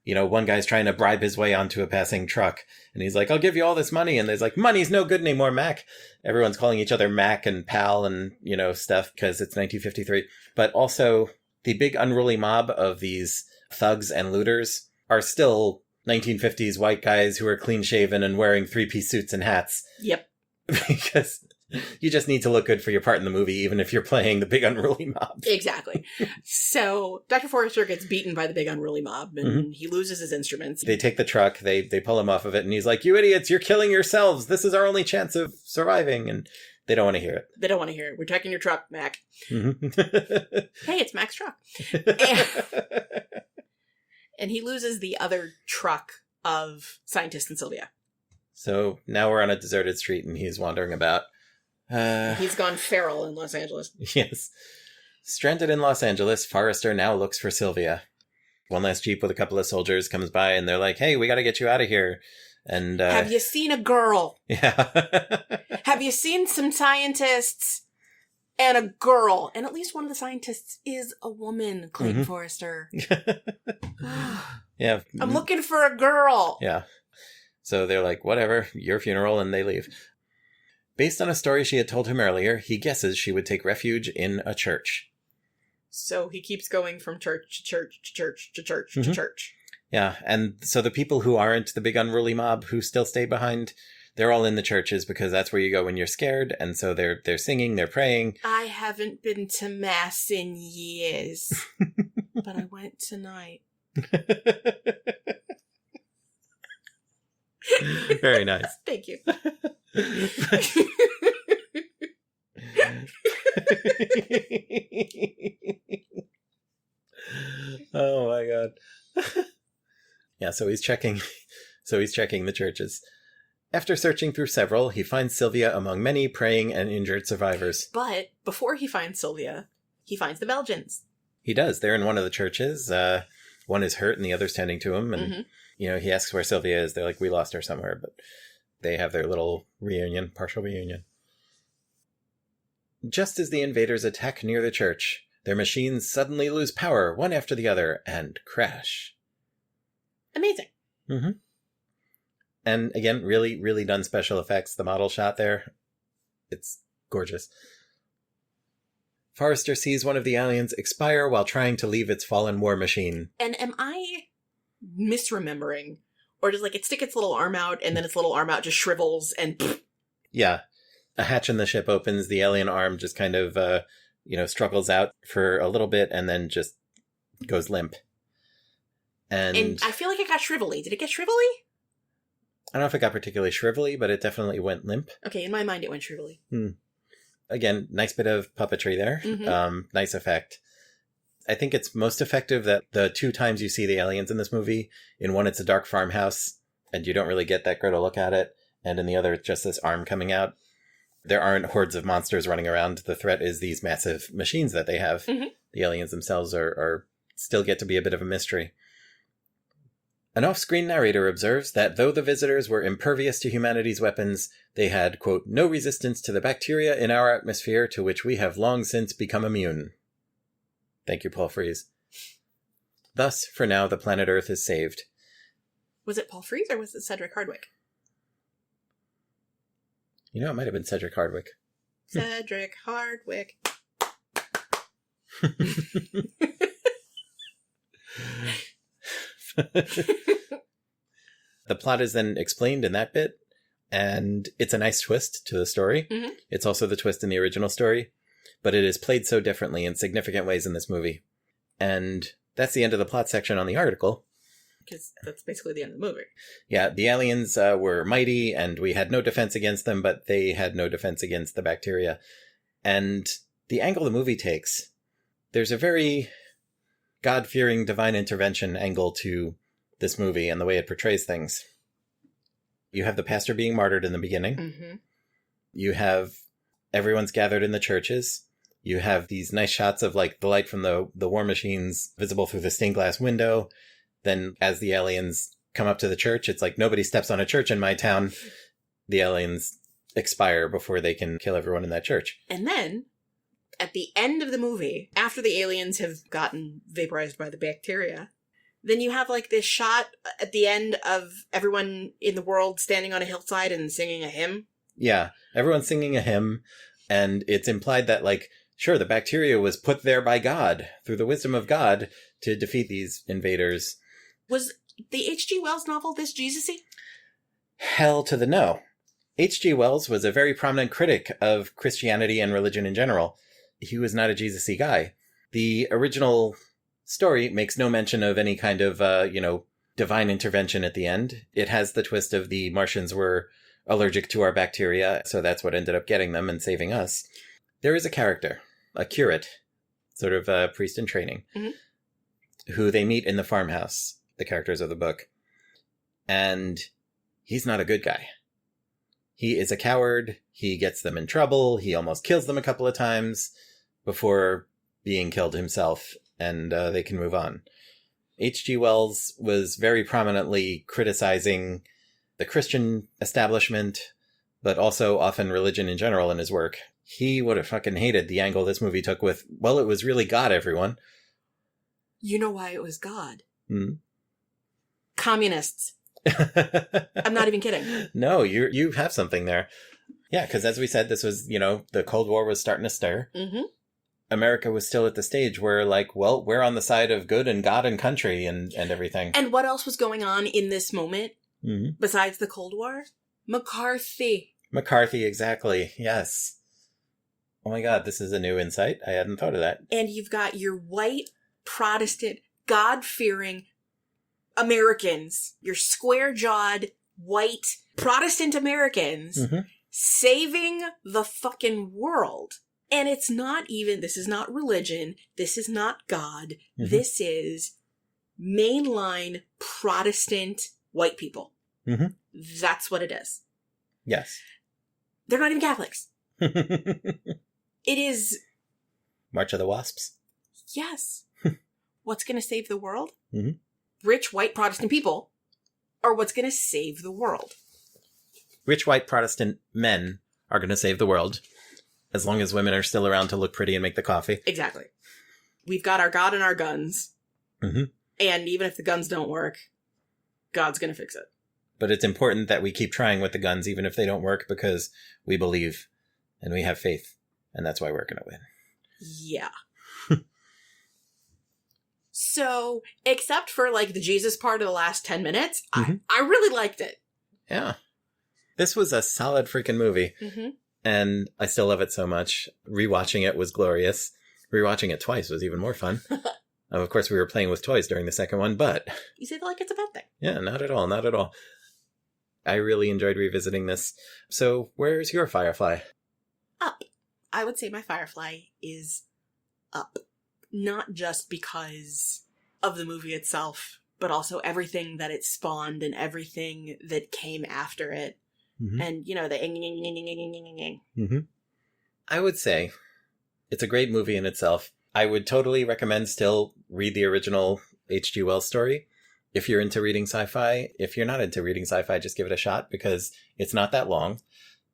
S2: One guy's trying to bribe his way onto a passing truck. And he's like, I'll give you all this money. And there's money's no good anymore, Mac. Everyone's calling each other Mac and pal and, stuff because it's 1953. But also, the big unruly mob of these thugs and looters are still 1950s white guys who are clean-shaven and wearing three-piece suits and hats.
S1: Yep.
S2: Because you just need to look good for your part in the movie, even if you're playing the big unruly mob.
S1: Exactly. So Dr. Forrester gets beaten by the big unruly mob, and he loses his instruments.
S2: They take the truck, they pull him off of it, and he's like, you idiots, you're killing yourselves. This is our only chance of surviving. And they don't want to hear it.
S1: They don't want to hear it. We're taking your truck, Mac. Hey, it's Mac's truck. And he loses the other truck of Scientist and Sylvia.
S2: So now we're on a deserted street and he's wandering about.
S1: He's gone feral in Los Angeles.
S2: Yes. Stranded in Los Angeles, Forrester now looks for Sylvia. One last jeep with a couple of soldiers comes by and they're like, hey, we got to get you out of here. And
S1: have you seen a girl?
S2: Yeah.
S1: Have you seen some scientists and a girl? And at least one of the scientists is a woman, Clayton Forrester.
S2: Yeah.
S1: I'm looking for a girl.
S2: Yeah. So they're like, whatever, your funeral, and they leave. Based on a story she had told him earlier, he guesses she would take refuge in a church.
S1: So he keeps going from church to church to church to church to church.
S2: Yeah, and so the people who aren't the big unruly mob who still stay behind, they're all in the churches because that's where you go when you're scared, and so they're singing, they're praying.
S1: I haven't been to Mass in years, but I went tonight.
S2: Very nice.
S1: Thank you.
S2: Oh my god. Yeah, so he's checking the churches. After searching through several, he finds Sylvia among many praying and injured survivors.
S1: But before he finds Sylvia, he finds the Belgians.
S2: He does. They're in one of the churches. One is hurt and the other's tending to him. And, he asks where Sylvia is. They're like, we lost her somewhere. But they have their little reunion, partial reunion. Just as the invaders attack near the church, their machines suddenly lose power, one after the other, and crash.
S1: Amazing.
S2: And again, really, really done special effects. The model shot there, it's gorgeous. Forrester sees one of the aliens expire while trying to leave its fallen war machine.
S1: And am I misremembering? Or does it stick its little arm out and then its little arm out just shrivels and... Pfft.
S2: Yeah. A hatch in the ship opens, the alien arm just kind of, struggles out for a little bit and then just goes limp. And
S1: I feel like it got shrivelly. Did it get shrivelly?
S2: I don't know if it got particularly shrivelly, but it definitely went limp.
S1: Okay, in my mind it went shrivelly.
S2: Again, nice bit of puppetry there. Nice effect. I think it's most effective that the 2 times you see the aliens in this movie, in one it's a dark farmhouse, and you don't really get that good a look at it, and in the other it's just this arm coming out. There aren't hordes of monsters running around. The threat is these massive machines that they have. The aliens themselves are still get to be a bit of a mystery. An off-screen narrator observes that though the visitors were impervious to humanity's weapons, they had, quote, no resistance to the bacteria in our atmosphere to which we have long since become immune. Thank you, Paul Frees. Thus, for now, the planet Earth is saved.
S1: Was it Paul Frees or was it Cedric Hardwicke?
S2: You know, it might have been Cedric Hardwicke.
S1: Cedric Hardwicke.
S2: The plot is then explained in that bit, and it's a nice twist to the story.
S1: Mm-hmm.
S2: It's also the twist in the original story, but it is played so differently in significant ways in this movie. And that's the end of the plot section on the article.
S1: Because that's basically the end of the movie.
S2: Yeah, the aliens were mighty, and we had no defense against them, but they had no defense against the bacteria. And the angle the movie takes, there's a very God-fearing divine intervention angle to this movie and the way it portrays things. You have the pastor being martyred in the beginning.
S1: Mm-hmm.
S2: You have everyone's gathered in the churches. You have these nice shots of like the light from the war machines visible through the stained glass window. Then as the aliens come up to the church, it's like nobody steps on a church in my town. The aliens expire before they can kill everyone in that church.
S1: And then, at the end of the movie, after the aliens have gotten vaporized by the bacteria, then you have like this shot at the end of everyone in the world standing on a hillside and singing a hymn.
S2: Yeah, everyone's singing a hymn, and it's implied that like, sure, the bacteria was put there by God, through the wisdom of God, to defeat these invaders.
S1: Was the H.G. Wells novel this Jesus-y?
S2: Hell to the no. H.G. Wells was a very prominent critic of Christianity and religion in general. He was not a Jesus-y guy. The original story makes no mention of any kind of, divine intervention at the end. It has the twist of the Martians were allergic to our bacteria, so that's what ended up getting them and saving us. There is a character, a curate, sort of a priest in training, who they meet in the farmhouse, the characters of the book. And he's not a good guy. He is a coward. He gets them in trouble. He almost kills them a couple of times before being killed himself, and they can move on. H.G. Wells was very prominently criticizing the Christian establishment, but also often religion in general in his work. He would have fucking hated the angle this movie took with, well, it was really God, everyone.
S1: You know why it was God?
S2: Hmm?
S1: Communists. I'm not even kidding.
S2: No, you have something there. Yeah, because as we said, this was, the Cold War was starting to stir.
S1: Mm-hmm.
S2: America was still at the stage where, like, well, we're on the side of good and God and country and everything.
S1: And what else was going on in this moment
S2: Mm-hmm.
S1: besides the Cold War? McCarthy.
S2: McCarthy, exactly. Yes. Oh my God, this is a new insight. I hadn't thought of that.
S1: And you've got your white, Protestant, God-fearing Americans, your square-jawed, white, Protestant Americans, saving the fucking world. And it's not even, this is not religion, this is not God, this is mainline Protestant white people. That's what it is.
S2: Yes.
S1: They're not even Catholics. It is...
S2: March of the Wasps?
S1: Yes. What's going to save the world?
S2: Mm-hmm.
S1: Rich white Protestant people are what's going to save the world.
S2: Rich white Protestant men are going to save the world. As long as women are still around to look pretty and make the coffee.
S1: Exactly. We've got our God and our guns.
S2: Mm-hmm.
S1: And even if the guns don't work, God's going to fix it.
S2: But it's important that we keep trying with the guns, even if they don't work, because we believe and we have faith. And that's why we're going to win.
S1: Yeah. So, except for like the Jesus part of the last 10 minutes, I really liked it.
S2: Yeah. This was a solid freaking movie.
S1: Mm-hmm.
S2: And I still love it so much. Rewatching it was glorious. Rewatching it twice was even more fun. Of course, we were playing with toys during the second one, but...
S1: You say that like it's a bad thing.
S2: Yeah, not at all, not at all. I really enjoyed revisiting this. So, where's your Firefly?
S1: Up. I would say my Firefly is up. Not just because of the movie itself, but also everything that it spawned and everything that came after it. And, the
S2: I would say it's a great movie in itself. I would totally recommend still read the original H.G. Wells story. If you're into reading sci-fi, if you're not into reading sci-fi, just give it a shot because it's not that long,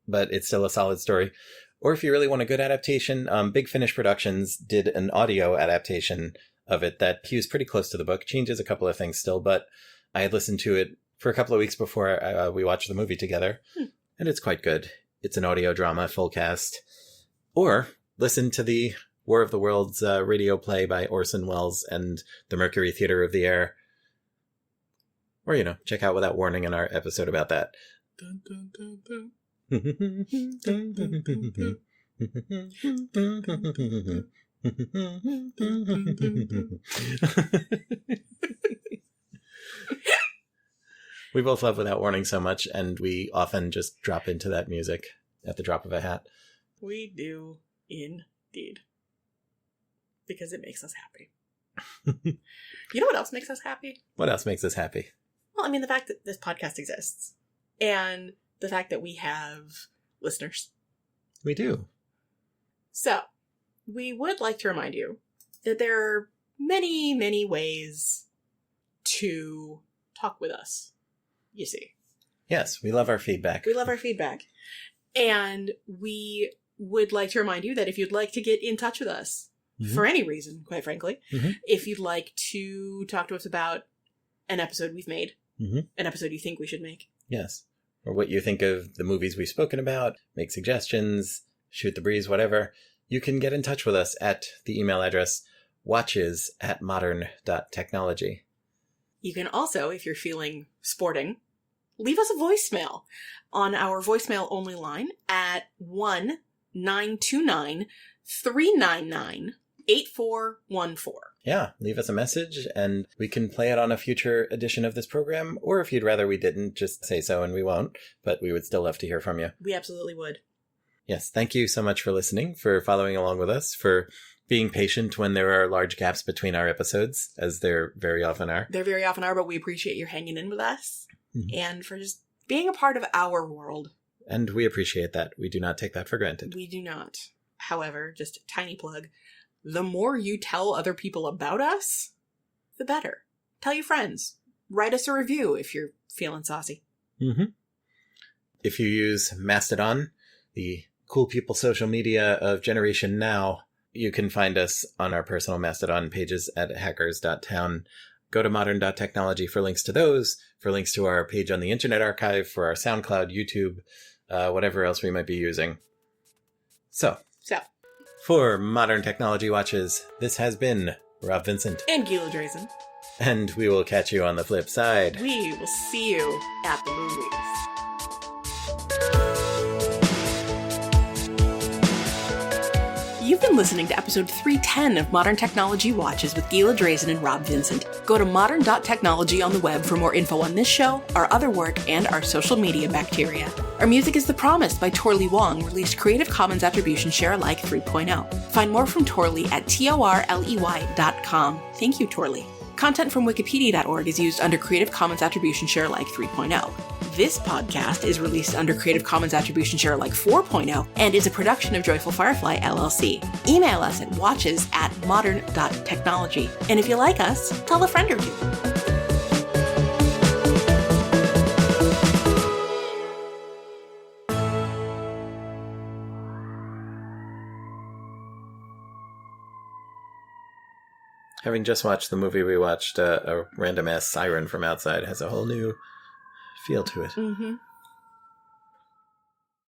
S2: but it's still a solid story. Or if you really want a good adaptation, Big Finish Productions did an audio adaptation of it that hews pretty close to the book, changes a couple of things still, but I had listened to it for a couple of weeks before we watched the movie together, and it's quite good. It's an audio drama, full cast. Or listen to the War of the Worlds radio play by Orson Welles and the Mercury Theater of the Air. Or, check out Without Warning in our episode about that. Dun, dun, dun, dun. We both love Without Warning so much, and we often just drop into that music at the drop of a hat.
S1: We do indeed. Because it makes us happy. You know what else makes us happy?
S2: What else makes us happy?
S1: Well, I mean, the fact that this podcast exists. And the fact that we have listeners.
S2: We do.
S1: So, we would like to remind you that there are many, many ways to talk with us, you see.
S2: Yes, we love our feedback.
S1: We love our feedback. And we would like to remind you that if you'd like to get in touch with us, for any reason, quite frankly, if you'd like to talk to us about an episode we've made, an episode you think we should make.
S2: Yes. Or what you think of the movies we've spoken about, make suggestions, shoot the breeze, whatever, you can get in touch with us at the email address watches@modern.technology.
S1: You can also, if you're feeling sporting, leave us a voicemail on our voicemail only line at 1-929-399-8414.
S2: Yeah, leave us a message and we can play it on a future edition of this program. Or if you'd rather we didn't, just say so and we won't. But we would still love to hear from you.
S1: We absolutely would.
S2: Yes, thank you so much for listening, for following along with us, for being patient when there are large gaps between our episodes, as there very often are.
S1: There very often are, but we appreciate your hanging in with us and for just being a part of our world.
S2: And we appreciate that. We do not take that for granted.
S1: We do not. However, just a tiny plug, the more you tell other people about us, the better. Tell your friends. Write us a review if you're feeling saucy.
S2: If you use Mastodon, the cool people social media of Generation Now, you can find us on our personal Mastodon pages at hackers.town. Go to modern.technology for links to those, for links to our page on the Internet Archive, for our SoundCloud, YouTube, whatever else we might be using. So, for Modern Technology Watches, this has been Rob Vincent.
S1: And Gila Drazen.
S2: And we will catch you on the flip side.
S1: We will see you at the movies. You've been listening to episode 310 of Modern Technology Watches with Gila Drazen and Rob Vincent. Go to modern.technology on the web for more info on this show, our other work, and our social media bacteria. Our music is The Promised by Torley Wong, released Creative Commons Attribution Share Alike 3.0. Find more from Torley at torley.com. Thank you, Torley. Content from wikipedia.org is used under Creative Commons Attribution Share Alike 3.0. This podcast is released under Creative Commons Attribution Share Alike 4.0 and is a production of Joyful Firefly, LLC. Email us at watches@modern.technology. And if you like us, tell a friend or two.
S2: Having just watched the movie we watched, a random-ass siren from outside has a whole new feel to it.